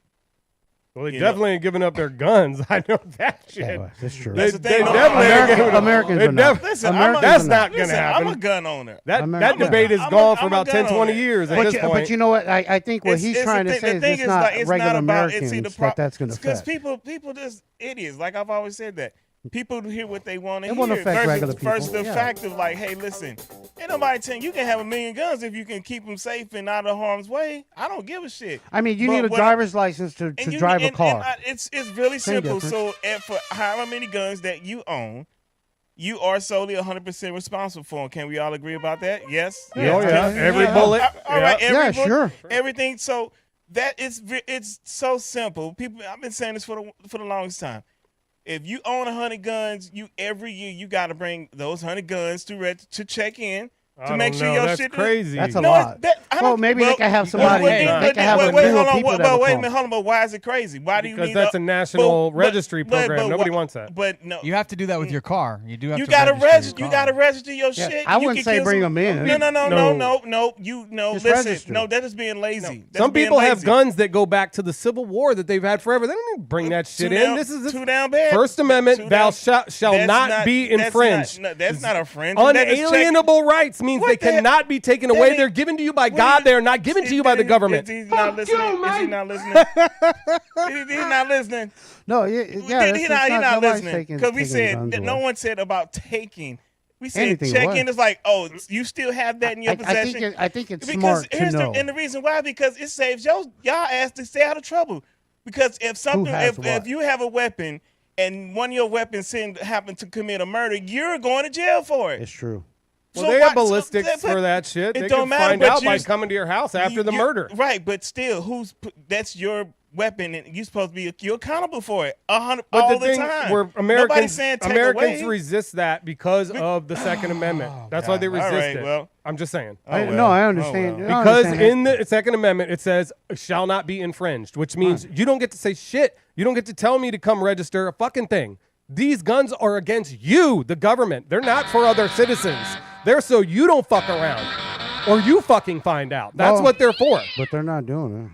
Well, they definitely ain't giving up their guns. I know that shit. Yeah, that's true. They definitely ain't giving up. Americans are not. Listen, that's not going to happen. I'm a gun owner. That debate is gone for about 10, 20 years at this point. But you know what? I think what he's trying to say is it's not regular Americans that's going to affect. Because people just idiots. Like I've always said that. People hear what they want to hear. It won't affect regular people. First, the fact of like, hey, listen, ain't nobody telling you can have 1 million guns if you can keep them safe and out of harm's way. I don't give a shit. I mean, you need a driver's license to drive a car. It's really simple. So for however many guns that you own, you are solely 100% responsible for them. Can we all agree about that? Yes. Yeah. Every bullet. All right. Sure. Everything. So that it's so simple. People, I've been saying this for the longest time. If you own 100 guns, every year you got to bring those 100 guns to check in to make sure your that's shit. Crazy. That's a lot. Well, maybe they can have somebody. They can have a wait, group of people that wait a minute, hold on. But why is it crazy? Why do you because need that's a national registry program. Nobody wants that. But no, You have to do that with your car. You do have you to gotta register you got to register your shit. I wouldn't say bring them in. No. Just Listen, register. no, that is being lazy. Some people have guns that go back to the Civil War that they've had forever. They don't need to bring that shit in. This is too down bad. First Amendment, thou shall not be infringed. That's not infringed. Unalienable rights means they cannot be taken away. They're given to you by God. They're not given to you by the government. He's not listening. Is he not listening? He's not listening. No, He's not listening. Because we said that no one said about taking. We said check in is like, oh, you still have that in your possession. I think it's smart to know. And the reason why, because it saves y'all ass to stay out of trouble. Because if you have a weapon and one of your weapons happen to commit a murder, you're going to jail for it. It's true. Well, they have ballistics for that shit. They can find out by coming to your house after the murder. Right, but still, that's your weapon, and you're supposed to be you're accountable for it 100 but all the thing time. Where Nobody's saying take Americans away. resist that because of the Second Amendment. That's why they resist it. Well, I'm just saying. No, I understand. Because in the Second Amendment, it says shall not be infringed, which means you don't get to say shit. You don't get to tell me to come register a fucking thing. These guns are against you, the government. They're not for other citizens. They're so you don't fuck around or you fucking find out. That's what they're for. But they're not doing it.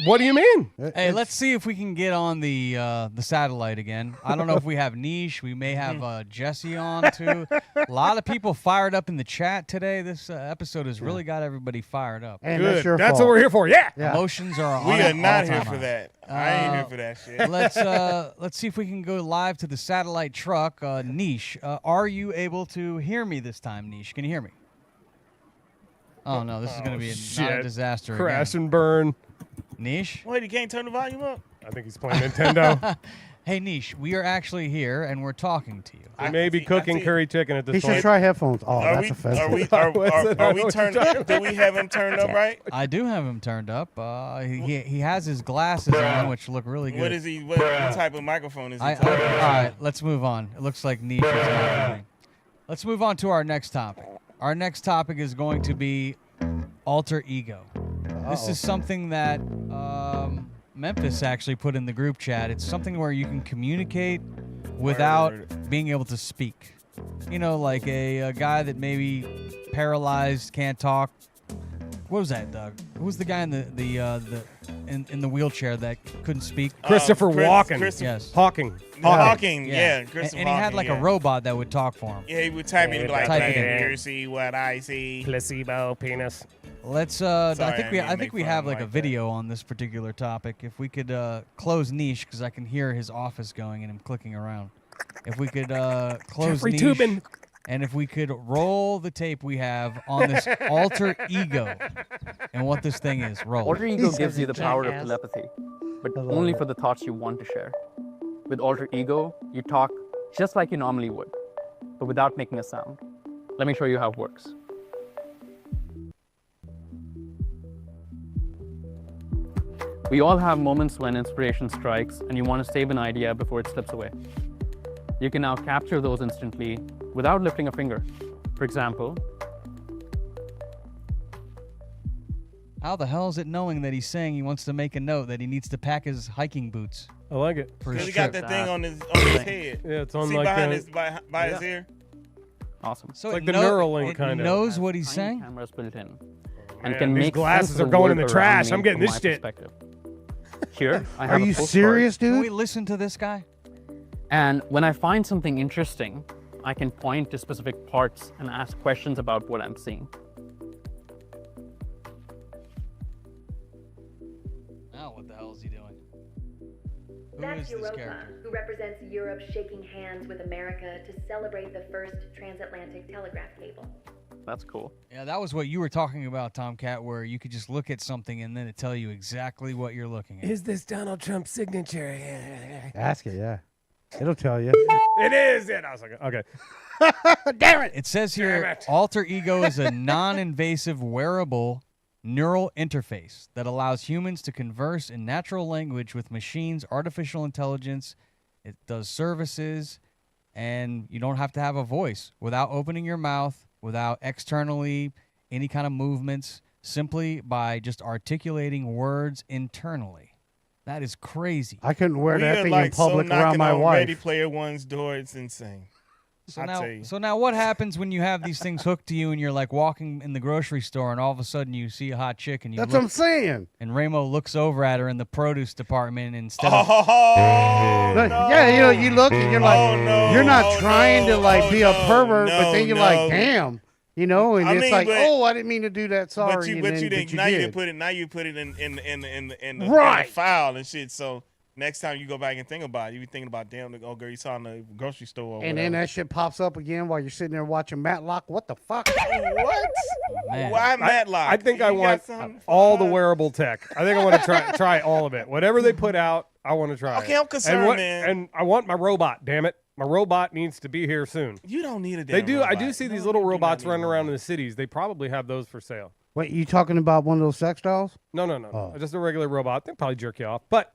What do you mean? Hey, let's see if we can get on the satellite again. I don't know if we have Niche. We may have Jesse on, too. A lot of people fired up in the chat today. This episode has really got everybody fired up. And Good. that's your That's fault. what we're here for. Yeah. Emotions are on. We are not here all-time for high. that. I ain't here for that shit. Let's see if we can go live to the satellite truck. Niche, are you able to hear me this time, Niche? Can you hear me? Oh, no, this is going to be not a disaster Crash again. and burn. Niche? Wait, you can't turn the volume up? I think he's playing Nintendo. Hey, Niche, we are actually here and we're talking to you. I may be cooking curry chicken at this He point. should try headphones. Oh, that's offensive. Are we turned up? Do we have him turned up right? I do have him turned up. He has his glasses on, which look really good. What is he? What type of microphone is he? All right, let's move on. It looks like Niche is not moving. Let's move on to our next topic. Our next topic is going to be alter ego. This is something that Memphis actually put in the group chat. It's something where you can communicate without being able to speak. You know, like a guy that maybe paralyzed, can't talk. What was that, Doug? Who was the guy in the wheelchair that couldn't speak? Christopher Walken. Yes. Hawking. Hawking. Yeah. Yeah. Christopher And he had like a robot that would talk for him. Yeah, he would type in like, type it in. "Here, see what I see." Placebo penis. Let's. I think we have like a video on this particular topic. If we could close Niche, because I can hear his office going and him clicking around. If we could close Jeffrey Niche, Toobin. and if we could roll the tape we have on this alter ego and what this thing is. Roll. Alter ego gives you the power of telepathy, but only for the thoughts you want to share. With alter ego, you talk just like you normally would, but without making a sound. Let me show you how it works. We all have moments when inspiration strikes and you want to save an idea before it slips away. You can now capture those instantly without lifting a finger. For example, How the hell is it knowing that he's saying he wants to make a note that he needs to pack his hiking boots? I like it. For Because his he got trip? that thing on his head. Yeah, it's on See like behind a- his by his ear. awesome. So Like it the Neuralink kind of. knows what he's saying? Cameras built in. Man, And can these make glasses sense of are the going in world the around trash. me I'm getting from this my shit. perspective. Here, I Are have a you postcard. serious, Can dude? we listen to this guy? And when I find something interesting, I can point to specific parts and ask questions about what I'm seeing. Now what the hell is he doing? Who That's is this Europa, character? who represents Europe shaking hands with America to celebrate the first transatlantic telegraph cable. That's cool. Yeah, that was what you were talking about, Tomcat, where you could just look at something and then it tell you exactly what you're looking at. Is this Donald Trump's signature? Ask it, yeah. It'll tell you. It is. And I was like, okay. Damn it! It says Damn here, it. alter ego is a non-invasive wearable neural interface that allows humans to converse in natural language with machines, artificial intelligence. It does services, and you don't have to have a voice without opening your mouth, without externally any kind of movements, simply by just articulating words internally. That is crazy. I couldn't wear We that are thing like in public so around knocking my on wife. Ready Player One's door. It's insane. So I now, tell you. so now what happens when you have these things hooked to you and you're like walking in the grocery store and all of a sudden you see a hot chick and you That's look, what I'm saying. and Ramo looks over at her in the produce department and instead of Oh, Look, no. yeah, you know, you look and you're like, Oh, no. you're not Oh, trying no. to like Oh, be a no. pervert, but No, then you're no. like, damn, you know, and I it's mean, like, but- oh, I didn't mean to do that. Sorry, But you and then- didn't. but Now you did. didn't put it. Now you put it in the Right. file and shit. So next time you go back and think about it, you be thinking about damn, the old girl you saw in the grocery store. Or And then whatever. that shit pops up again while you're sitting there watching Matlock. What the fuck? What? man. Why Matlock? I think I You got want something for all the us? wearable tech. I think I want to try all of it. Whatever they put out, I want to try it. Okay, I'm concerned, man. And I want my robot, damn it. My robot needs to be here soon. You don't need a damn They do. I robot. do see these No, little you do not robots need a running around in robot. the cities. They probably have those for sale. Wait, you talking about one of those sex dolls? No. Oh. Just a regular robot. They'll probably jerk you off. But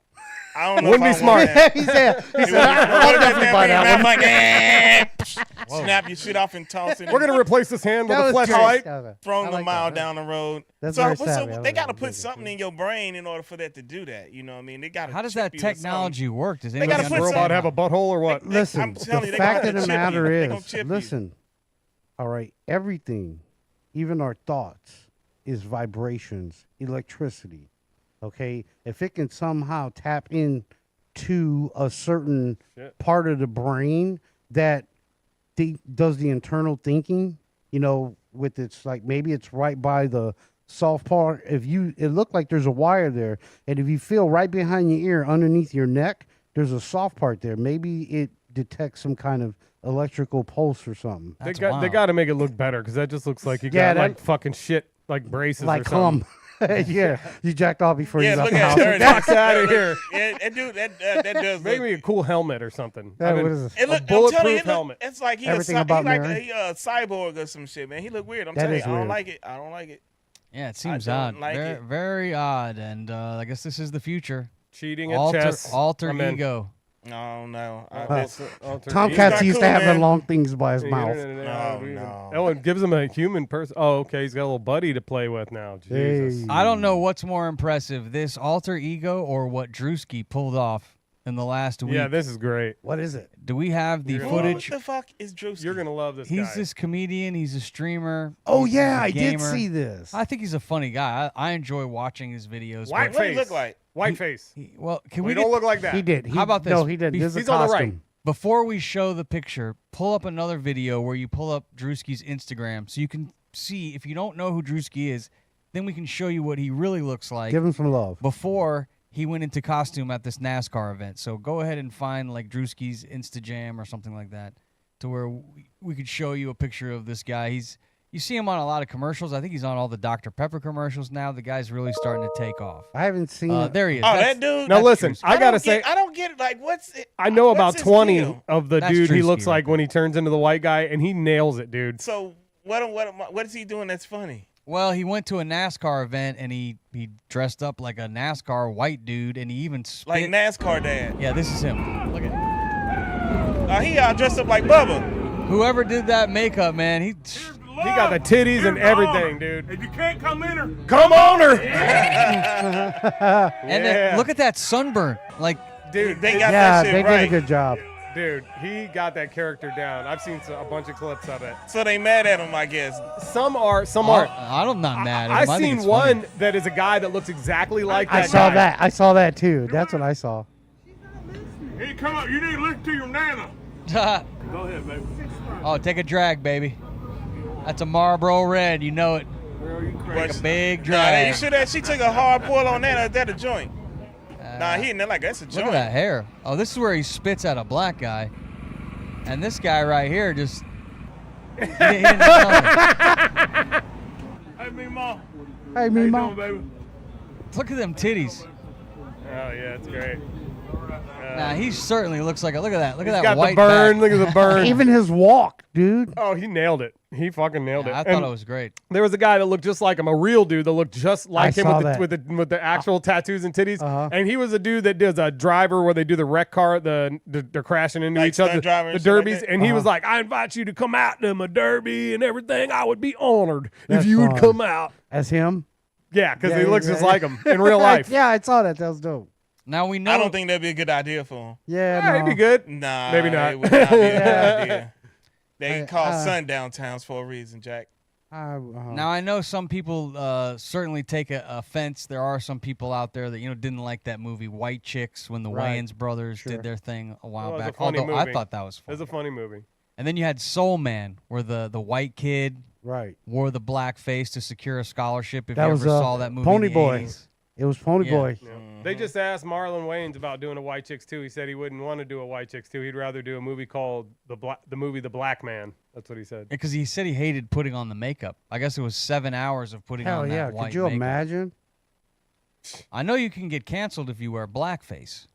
I don't know. Wouldn't if be I want smart. that. he said, It I'll would- definitely buy that one. Snap your shit off and toss it. we're going to replace this hand with That a was flashlight. great. Throwing I a like mile that. down the road. That's so very so savvy. I they like got to that. put something in your brain in order for that to do that. You know what I mean? They got to. How does that technology work? Does gotta anybody put Does the robot have a butthole or what? Listen, I'm telling the you, they fact gonna of the chip matter you. They gonna is, chip you. listen, all right, everything, even our thoughts, is vibrations, electricity. Okay, if it can somehow tap into a certain part of the brain that does the internal thinking, you know, with its like maybe it's right by the soft part. If you, it looked like there's a wire there, and if you feel right behind your ear, underneath your neck, there's a soft part there. Maybe it detects some kind of electrical pulse or something. They got to make it look better because that just looks like you Yeah, got that- like fucking shit like braces Like or something. Yeah, you jacked off before you Yeah, left look the at house. it. Fuck out of here. Yeah, that dude, that does Make look. me a cool helmet or something. Yeah, what is this? It look, A bulletproof I'm telling you, helmet. It's like Everything he about like Mary. he a cyborg or some shit, man. He look weird. I'm That telling you, is I don't weird. like it. I don't like it. Yeah, it seems don't odd. like very, it. very odd. And I guess this is the future. Cheating at chess. Alter I'm in. ego. No. Tomcats He's used not to have cool, the long things by his The mouth. internet, No. Oh, it gives him a human person. Oh, okay. He's got a little buddy to play with now. Jesus. Hey. I don't know what's more impressive, this alter ego or what Drewski pulled off in the last week. Yeah, this is great. What is it? Do we have the What footage? the fuck is Drewski? You're gonna love this He's guy. this comedian. He's a streamer. Oh he's yeah, a I did gamer. see this. I think he's a funny guy. I enjoy watching his videos. White What face. he look like? White face. Well, can We we don't get, look like that. He did. How about this? No, he didn't. Be- This is a He's on the costume. right. Before we show the picture, pull up another video where you pull up Drewski's Instagram so you can see, if you don't know who Drewski is, then we can show you what he really looks like Give him some love. before he went into costume at this NASCAR event. So go ahead and find like Drewski's Instajam or something like that to where we could show you a picture of this guy. You see him on a lot of commercials. I think he's on all the Dr. Pepper commercials now. The guy's really starting to take off. I haven't seen it. There he is. Oh, That's- that dude. Now that's listen, Drewski. I gotta say, I don't get it. Like, what's it? I know about what's his 20 deal? of the That's dude he Drewski looks right like when he turns into the white guy, and he nails it, dude. So what is he doing that's funny? Well, he went to a NASCAR event and he dressed up like a NASCAR white dude, and he even spit. Like NASCAR dad. Yeah, this is him. Look at He dressed up like Bubba. whoever did that makeup, man. He got the titties and everything, dude. If you can't come in her, Come on her. and then look at that sunburn. Like, Dude, They got Yeah, that shit they right. did a good job. dude, he got that character down. I've seen a bunch of clips of it. So they mad at him, I guess. Some are, some aren't. I'm not mad at him. I've I think seen it's one funny. that is a guy that looks exactly like I that saw guy. that. I saw that too. That's what I saw. hey, come up. You need to listen to your nana. Go ahead, baby. Oh, take a drag, baby. That's a Marlboro Red. You know it. Girl, you Take crazy. a big Nah, drag. you should have. She took a hard pull on that. Is that a joint? Nah, he in there like that's a Look joint. at that hair. Oh, this is where he spits at a black guy. And this guy right here just... he didn't tell me. Hey, me mom. Hey, How you Mima. doing, baby? Look at them titties. Oh yeah, it's great. Nah, he certainly looks like a... Look at that. Look at He's that got white the burn. back. Look at the burn. Even his walk, dude. Oh, he nailed it. He fucking nailed Yeah, it. I thought And it was great. there was a guy that looked just like him, a real dude that looked just like him saw with that. with the actual tattoos and titties. Uh-huh. And he was a dude that does a driver where they do the wreck car, they're crashing into Like each other, stunt driver the and shit like derbies. that? And he was like, I invite you to come out to my derby and everything. I would be honored That's if you would fun. come out. As him. Yeah, because Yeah, he looks yeah, just yeah. like him in real life. Yeah, I saw that. That was dope. Now we know... I don't think that'd be a good idea for him. Yeah, Yeah, no. he'd be good. Nah, Maybe not. It would not be a good Yeah. idea. They call sundown towns for a reason, Jack. Now I know some people certainly take offense. There are some people out there that didn't like that movie White Chicks when the Right. Wayans brothers Sure. did their thing a while Well, it was back. a funny Although I movie. thought that was It fun. was a funny movie. And then you had Soul Man, where the white kid Right. wore the black face to secure a scholarship. If That you was ever saw that movie, Pony in the Boy. 80s. It was Pony Yeah. Boy. Yeah. They just asked Marlon Wayans about doing a White Chicks 2. He said he wouldn't want to do a White Chicks 2. He'd rather do a movie called the movie The Black Man. That's what he said. Because he said he hated putting on the makeup. I guess it was 7 hours of putting Hell on that yeah. white Could you makeup. imagine? I know you can get canceled if you wear blackface.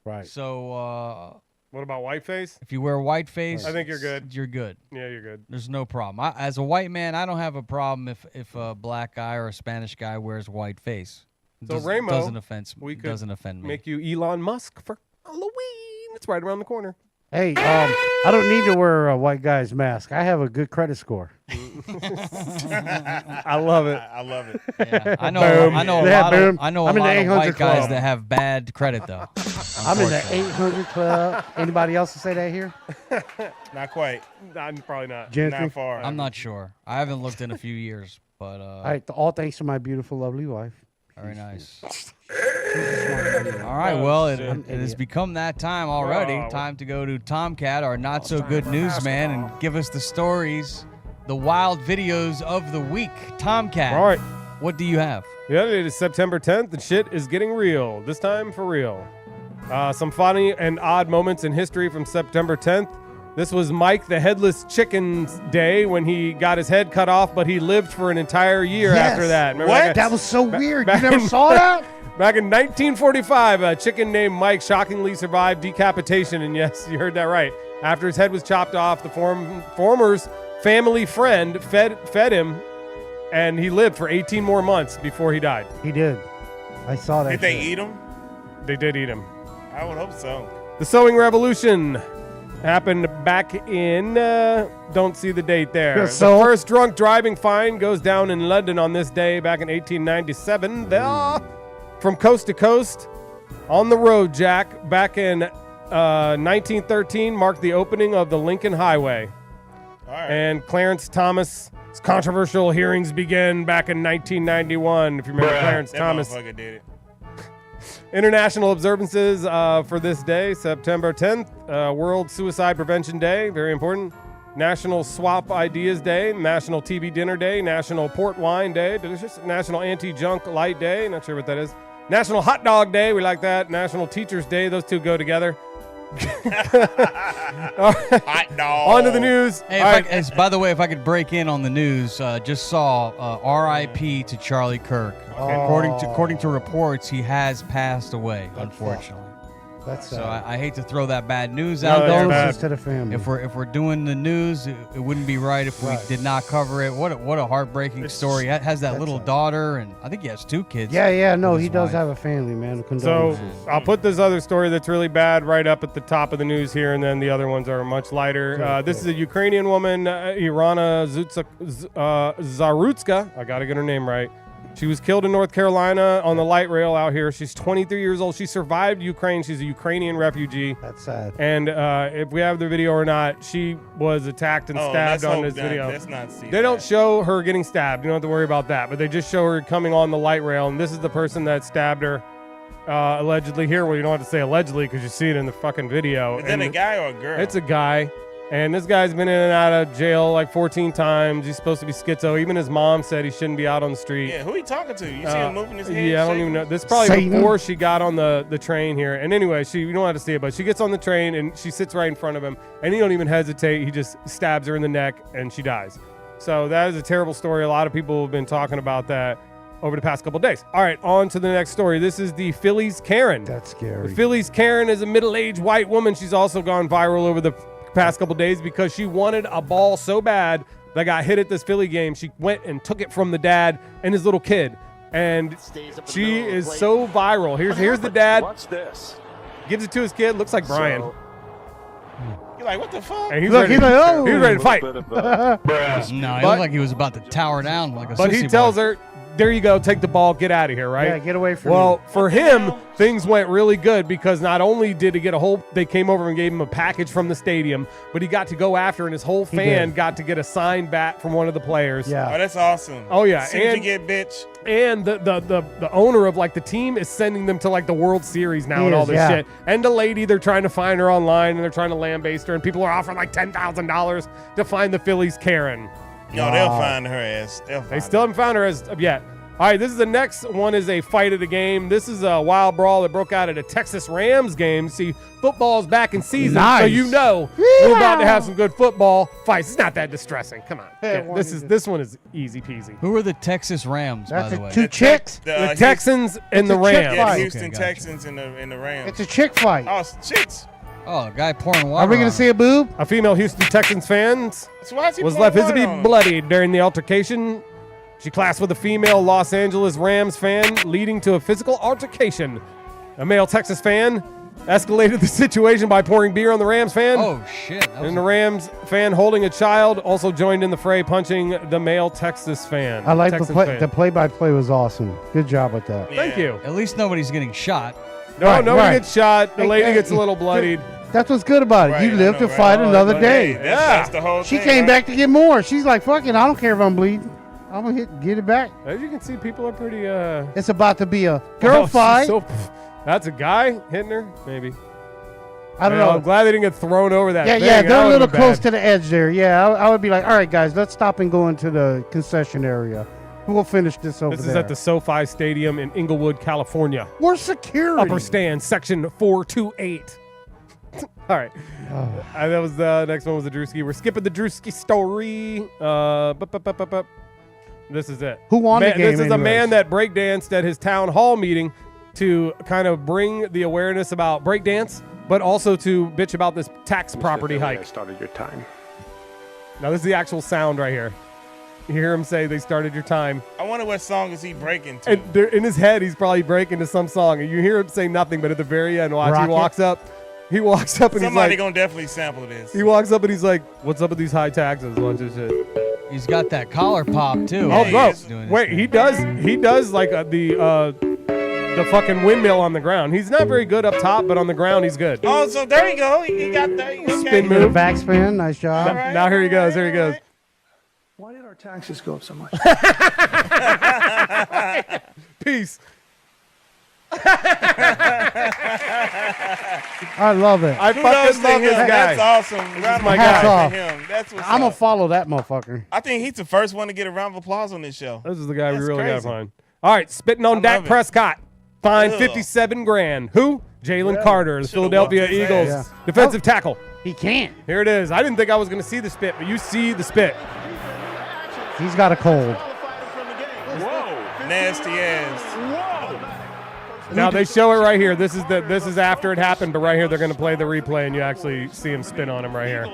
Right. So What about Whiteface? if you wear whiteface, I think you're good. You're good. Yeah, you're good. There's no problem. As a white man, I don't have a problem if a black guy or a Spanish guy wears white face. So Ramo, doesn't doesn't offend me. Make you Elon Musk for Halloween. It's right around the corner. Hey, I don't need to wear a white guy's mask. I have a good credit score. I love it. I love it. Yeah, I know. Boom. I know a Yeah, lot. boom. I know a I'm in the lot of 800 white guys club. that have bad credit though. I'm in the unfortunately. 800 club. Anybody else to say that here? Not quite. Probably not. Gentry? Not far. I'm not sure. I haven't looked in a few years, but All right, all thanks to my beautiful, lovely wife. very nice. All right, well, it has become that time already. Oh. Time to go to Tomcat, our not so good newsman, and give us the stories, the wild videos of the week. Tomcat, All right. what do you have? Yeah, it is September 10th, and shit is getting real. This time for real. Some funny and odd moments in history from September 10th. This was Mike the Headless Chicken's day when he got his head cut off, but he lived for an entire year after that. Remember What? That was so weird. You never saw that? Back in 1945, a chicken named Mike shockingly survived decapitation. And yes, you heard that right. After his head was chopped off, the former's family friend fed him, and he lived for 18 more months before he died. He did. I saw that. Did they eat him? They did eat him. I would hope so. The sewing revolution happened back in, don't see the date there. So- The first drunk driving fine goes down in London on this day back in 1897. From coast to coast, on the road, Jack, back in 1913, marked the opening of the Lincoln Highway. All right. And Clarence Thomas' controversial hearings began back in 1991, if you remember Clarence That Thomas. motherfucker did it. International observances for this day, September 10th, World Suicide Prevention Day, very important. National Swap Ideas Day, National TV Dinner Day, National Port Wine Day, delicious. National Anti-Junk Light Day, not sure what that is. National Hot Dog Day, we like that. National Teachers Day, those two go together. Hot dog. On to the news. Hey, by the way, if I could break in on the news, just saw R.I.P. to Charlie Kirk. According to reports, he has passed away, unfortunately. That's so I hate to throw that bad news out there. Condolences to the family. If we're doing the news, it wouldn't be right if we did not cover it. What a heartbreaking story. Has that little daughter, and I think he has 2 kids. Yeah, no, with he his does wife. have a family, man. So Condolences. I'll put this other story that's really bad right up at the top of the news here, and then the other ones are much lighter. This is a Ukrainian woman, Irana Zarutska. I got to get her name right. She was killed in North Carolina on the light rail out here. She's 23 years old. She survived Ukraine. She's a Ukrainian refugee. That's sad. And if we have the video or not, she was attacked and stabbed on this video. Let's not see They don't show her getting stabbed. You don't have to worry about that. But they just show her coming on the light rail. And this is the person that stabbed her allegedly here. Well, you don't have to say allegedly because you see it in the fucking video. Is that a guy or a girl? It's a guy. And this guy's been in and out of jail like 14 times. He's supposed to be schizo. Even his mom said he shouldn't be out on the street. Yeah, who he talking to? You see him moving his head? Yeah, I don't even know. This is probably before she got on the train here. And anyway, you don't have to see it, but she gets on the train and she sits right in front of him. And he don't even hesitate. He just stabs her in the neck and she dies. So that is a terrible story. A lot of people have been talking about that over the past couple of days. All right, on to the next story. This is the Phillies Karen. That's scary. The Phillies Karen is a middle-aged white woman. She's also gone viral over the past couple days because she wanted a ball so bad that got hit at this Philly game. She went and took it from the dad and his little kid. And she is so viral. Here's the dad. Watch this. Gives it to his kid. Looks like Brian. You're like, what the fuck? And he's ready to fight. No, he looked like he was about to tower down like a But he sissy tells boy. her, there you go, take the ball, get out of here, right? Yeah, get away from Well, me. for him, things went really good because not only did he get they came over and gave him a package from the stadium, but he got to go after, and his whole fan got to get a signed bat from one of the players. Yeah. Oh, that's awesome. Oh, yeah. Soon as you get bitch. And the owner of like the team is sending them to like the World Series now He and all is, this yeah. shit. And the lady, they're trying to find her online and they're trying to lambaste her, and people are offering like $10,000 to find the Phillies Karen. No, they'll find her ass. They still haven't found her as of yet. All right, this is the next one is a fight of the game. This is a wild brawl that broke out at a Texas Rams game. See, football's back in season, so Nice. you know we're about to have some good football fights. It's not that distressing. Come on. Hey, Yeah, this one is easy peasy. Who are the Texas Rams, by That's the way? two chicks. The Texans and the It's a chick Rams. Yeah, the fight. Houston gotcha. Texans and the Rams. It's a chick fight. Oh, it's chicks. Oh, a guy pouring water. Are we going on to see a boob? A female Houston Texans fan So why is he was pouring left water visibly on him? bloodied during the altercation. She clashed with a female Los Angeles Rams fan, leading to a physical altercation. A male Texas fan escalated the situation by pouring beer on the Rams fan. Oh, shit. That was And the Rams fan holding a child also joined in the fray, punching the male Texas fan. I like the Texans play. fan. The play-by-play was awesome. Good job with that. Thank you. At least nobody's getting shot. No, Right, nobody right. gets shot. The lady Hey, gets a little bloodied. That's what's good about it. Right, You I live know, to right? fight Oh, another but day. That's the whole She thing, came right? back to get more. She's like, fuck it. I don't care if I'm bleeding. I'm going to get it back. As you can see, people are pretty. It's about to be a girl Oh, she's fight. that's a guy hitting her? Maybe. I don't Man, know. I'm glad they didn't get thrown over that Yeah, thing. yeah, That they're a would've little been close bad. to the edge there. Yeah, I would be like, all right, guys, let's stop and go into the concession area. We'll finish this over This there. is at the SoFi Stadium in Inglewood, California. We're security. Upper stand, section 428. All right. That was the next one was the Drewski. We're skipping the Drewski story. This is it. Who won the game This is a anyways? man that breakdanced at his town hall meeting to kind of bring the awareness about breakdance, but also to bitch about this tax property hike. I started your time. Now this is the actual sound right here. You hear him say they started your time. I wonder what song is he breaking to. And in his head, he's probably breaking to some song. And you hear him say nothing, but at the very end, watch, Rocket. he walks up and Somebody he's like, gonna definitely sample this. he walks up and he's like, what's up with these high taxes? Bunch of shit. He's got that collar pop too. Oh, bro. is. Wait, he does like the fucking windmill on the ground. He's not very good up top, but on the ground, he's good. Oh, so there you go. He got that. Okay. Spin The move. back spin, nice job. Now here he goes. Here he goes. Why did our taxes go up so much? Peace. I love it. I Kudos fucking to love him. this guy. That's awesome. Round of my Hats applause off. to him. That's what's I'm gonna up. follow that motherfucker. I think he's the first one to get a round of applause on this show. This is the guy we That's really got to crazy. find. All right, spitting on I Dak love it. Prescott. Fine, Ugh. 57 grand. Who? Jalen Yeah. Carter, the Should've Philadelphia whooped his Eagles ass. defensive tackle. He can't. Here it is. I didn't think I was going to see the spit, but you see the spit. He's got a cold. Whoa. Nasty ass. Whoa. Now they show it right here. This is after it happened, but right here they're going to play the replay, and you actually see him spin on him right here.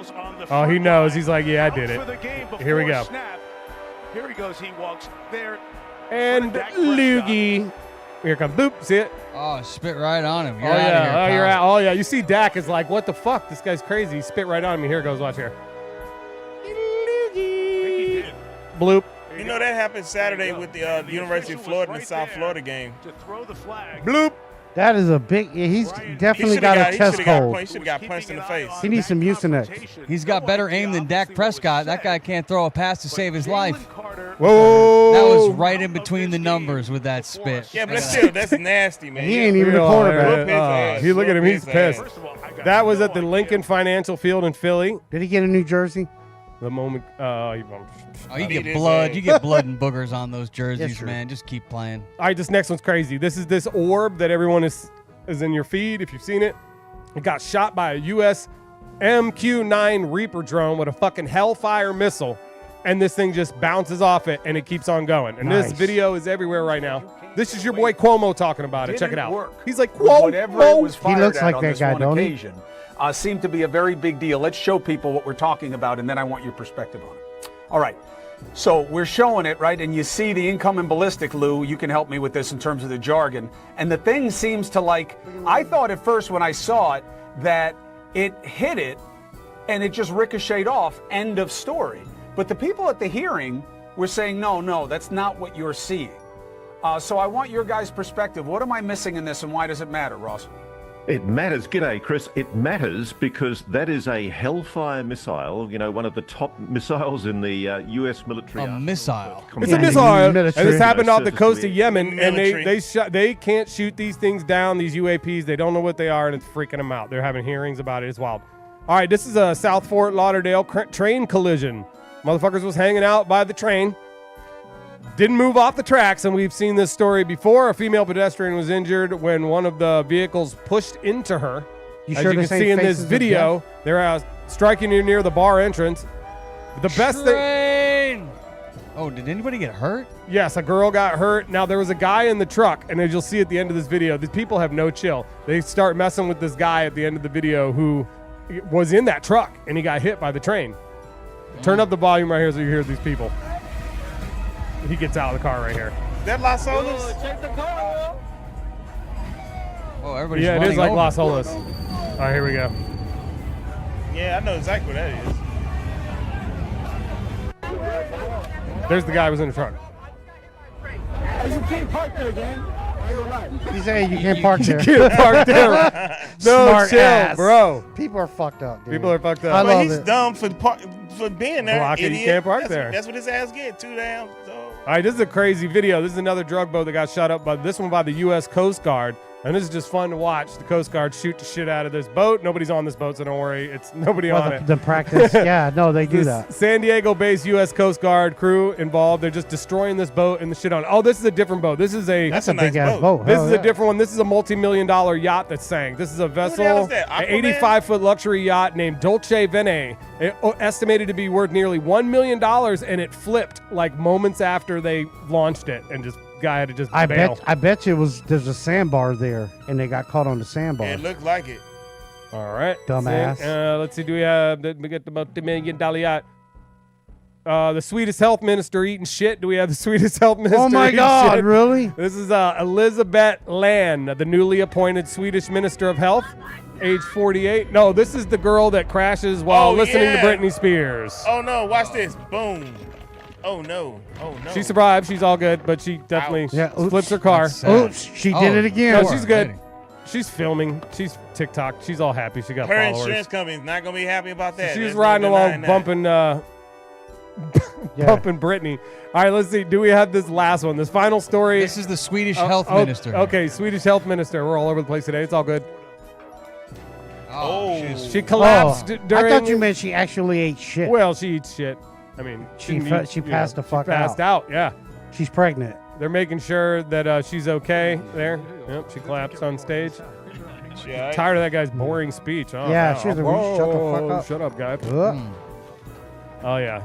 Oh, he knows. He's like, yeah, I did it. Here we go. Here he goes. He walks there. And Loogie. Here comes. Boop. See it? Oh, spit right on him. You're oh, out yeah. of here, Oh, you're pal. out. Oh, yeah. You see Dak is like, what the fuck? This guy's crazy. He spit right on me. Here it goes. Watch here. Bloop. You know that happened Saturday with the University of Florida and the South Florida game. To throw the flag. Bloop. That is a big. He's definitely He got a should've chest cold. He should have got punched in the face. He needs some Mucinex. He's got better aim than Dak Prescott. That guy can't throw a pass to save his life. Whoa. That was right in between the numbers with that spit. Yeah, but that's nasty, man. He ain't even a Whoop quarterback. his ass. He look at him. Whoop He's his pissed. ass. That was at the Lincoln Financial Field in Philly. Did he get a New Jersey? The moment. Oh, you Beat get his blood. ass. You get blood and boogers on those jerseys, true. man. Just keep playing. All right, this next one's crazy. This is this orb that everyone is in your feed if you've seen it. It got shot by a U.S. MQ-9 Reaper drone with a fucking Hellfire missile, and this thing just bounces off it and it keeps on going. And this Nice. video is everywhere right now. This is your boy Cuomo talking about it. Check it out. Work. He's like, Whatever it was Cuomo. fired looks at like on that this guy, one don't he? occasion seemed to be a very big deal. Let's show people what we're talking about, and then I want your perspective on it. All right. So we're showing it, right? And you see the incoming ballistic, Lou. You can help me with this in terms of the jargon. And the thing seems to I thought at first when I saw it that it hit it and it just ricocheted off. End of story. But the people at the hearing were saying, no, that's not what you're seeing. So I want your guys' perspective. What am I missing in this and why does it matter, Ross? It matters. G'day, Chris. It matters because that is a Hellfire missile, one of the top missiles in the U.S. military. A missile. It's a missile, and military. this happened off the Surface coast of to Yemen, and Military. they can't shoot these things down, these UAPs. They don't know what they are, and it's freaking them out. They're having hearings about it. It's wild. All right, this is a South Fort Lauderdale train collision. Motherfuckers was hanging out by the train, didn't move off the tracks, and we've seen this story before. A female pedestrian was injured when one of the vehicles pushed into her. You As sure you can this ain't see in this Faces of video, they're striking you near the bar entrance. The best thing. Train! Oh, did anybody get hurt? Yes, a girl got hurt. Now, there was a guy in the truck, and as you'll see at the end of this video, these people have no chill. They start messing with this guy at the end of the video who was in that truck, and he got hit by the train. Turn up the volume right here so you hear these people. He gets out of the car right here. Is that Las Olas? Oh, everybody's Yeah, it running is like over. Las Olas. All right, here we go. Yeah, I know exactly what that is. There's the guy who was in the truck. You can't park there again. He's saying you can't park there. You can't park there. No, Smart chill, ass. bro. People are fucked up, dude. People are fucked I up. love He's it. dumb for for being there. Block it, you idiot. can't park there. That's what his ass get. Too damn. So. All right, this is a crazy video. This is another drug boat that got shot up, but this one by the U.S. Coast Guard. And this is just fun to watch. The Coast Guard shoot the shit out of this boat. Nobody's on this boat, so don't worry. It's nobody on it. The practice, yeah, no, they do that. San Diego-based U.S. Coast Guard crew involved. They're just destroying this boat and the shit on it. Oh, this is a different boat. This is That's a big ass boat. This is a different one. This is a multi-million-dollar yacht that sank. This is a vessel, an 85-foot luxury yacht named Dolce Vene. Estimated to be worth nearly $1 million, and it flipped like moments after they launched it, and just guy had to just bail. I bet you there's a sandbar there, and they got caught on the sandbar. Yeah, it looked like it. All right, dumbass. Let's see. Do we have? We get the multi-million-dollar yacht. The Swedish health minister eating shit. Do we have the Swedish health minister? Oh my eating God! shit? Really? This is Elizabeth Land, the newly appointed Swedish minister of health, age 48. No, this is the girl that crashes while listening to Britney Spears. Oh no! Watch this. Boom. Oh no! Oh no! She survived. She's all good, but she definitely flips her car. Oops! She did it again. No, she's good. She's filming. She's TikTok. She's all happy. She got Her followers. insurance company's not gonna be happy about that. She's There's riding no along, denying that. bumping Britney. All right, let's see. Do we have this last one? This final story. This is the Swedish health minister. Okay, Swedish health minister. We're all over the place today. It's all good. Oh, she collapsed during. I thought you meant she actually ate shit. Well, she eats shit. I mean, she passed the fuck out. She passed out. Yeah. She's pregnant. They're making sure that she's okay there. Yep, she collapsed on stage. Tired of that guy's boring speech. Oh, yeah, wow. she's a shut the fuck up. Shut up, guy. Oh yeah,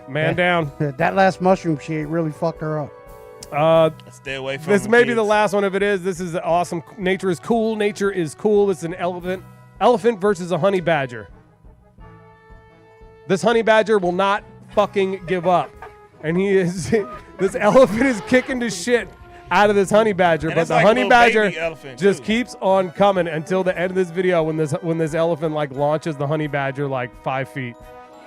man down. That last mushroom she ate really fucked her up. Stay away from this. them, May be kids. the last one. If it is, this is awesome. Nature is cool. Nature is cool. It's an elephant versus a honey badger. This honey badger will not fucking give up, and he is. This elephant is kicking the shit out of this honey badger, And but it's the like a honey little badger baby elephant, just too. keeps on coming until the end of this video when this elephant like launches the honey badger like 5 feet.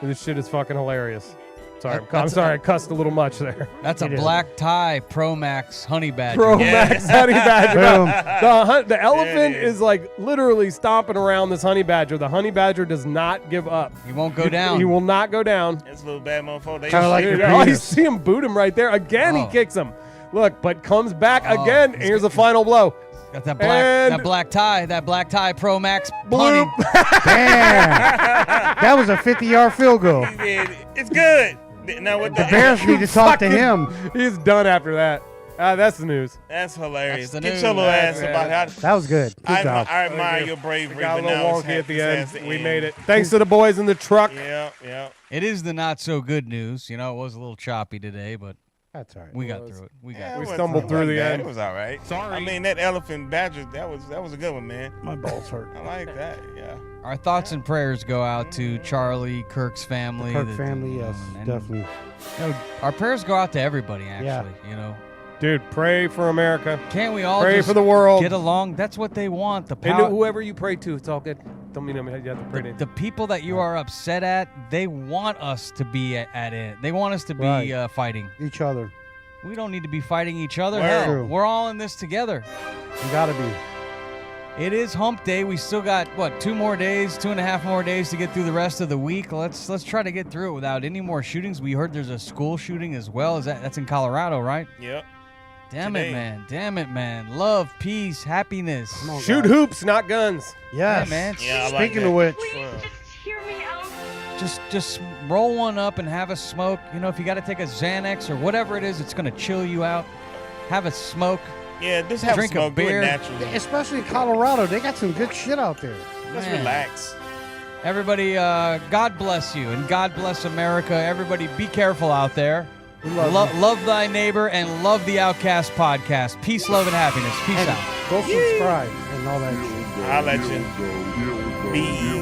And this shit is fucking hilarious. Sorry, I'm sorry, I cussed a little much there. That's a black tie Pro Max honey badger. Pro Max honey badger. The elephant is like literally stomping around this honey badger. The honey badger does not give up. He won't go down. He will not go down. It's a little bad mofo. They Kinda like your Oh, you penis. see him boot him right there. Again, he kicks him. Look, but comes back again. And here's a final blow. Got that And black tie Pro Max bloop. Damn. That was a 50-yard field goal. He did. It's good. Now what The Bears need to talk to him. He's done after that. That's the news. That's hilarious. That's the Get news. your little ass Yeah. about how. That was good. Good job. I admire your bravery. Got a but little now it's wonky at the has end. to We end. made it. Thanks to the boys in the truck. Yeah. It is the not so good news. You know, it was a little choppy today, but that's all right. We got through it. We stumbled through the end. It was all right. Sorry. I mean, that elephant badger, that was a good one, man. My balls hurt. I like that. Yeah. Our thoughts and prayers go out to Charlie Kirk's family. Kirk family, yes, and, definitely. You know, our prayers go out to everybody. Actually, you know. Dude, pray for America. Can't we all pray just for the world? get along? That's what they want. The And power. whoever you pray to, it's all good. Don't mean you have to pray to. The people that you are upset at, they want us to be at it. They want us to be Right. fighting Each other. We don't need to be fighting each other. Word. Hell, True. we're all in this together. You gotta be. It is hump day. We still got, 2.5 more days to get through the rest of the week. Let's try to get through it without any more shootings. We heard there's a school shooting as well. That's in Colorado, right? Yep. Damn it, man. Love, peace, happiness. Shoot hoops, not guns. Yes. Yeah, man. Yeah, I like Speaking that. of which, Just roll one up and have a smoke. You know, if you got to take a Xanax or whatever it is, it's going to chill you out. Have a smoke. Yeah, just have Drink a smoke. Do it beer. naturally. especially in Colorado, they got some good shit out there. Just Man. relax. Everybody, God bless you and God bless America. Everybody, be careful out there. Love thy neighbor and love the Outcast Podcast. Peace, love, and happiness. Peace out. Go subscribe and all that shit. I'll let you be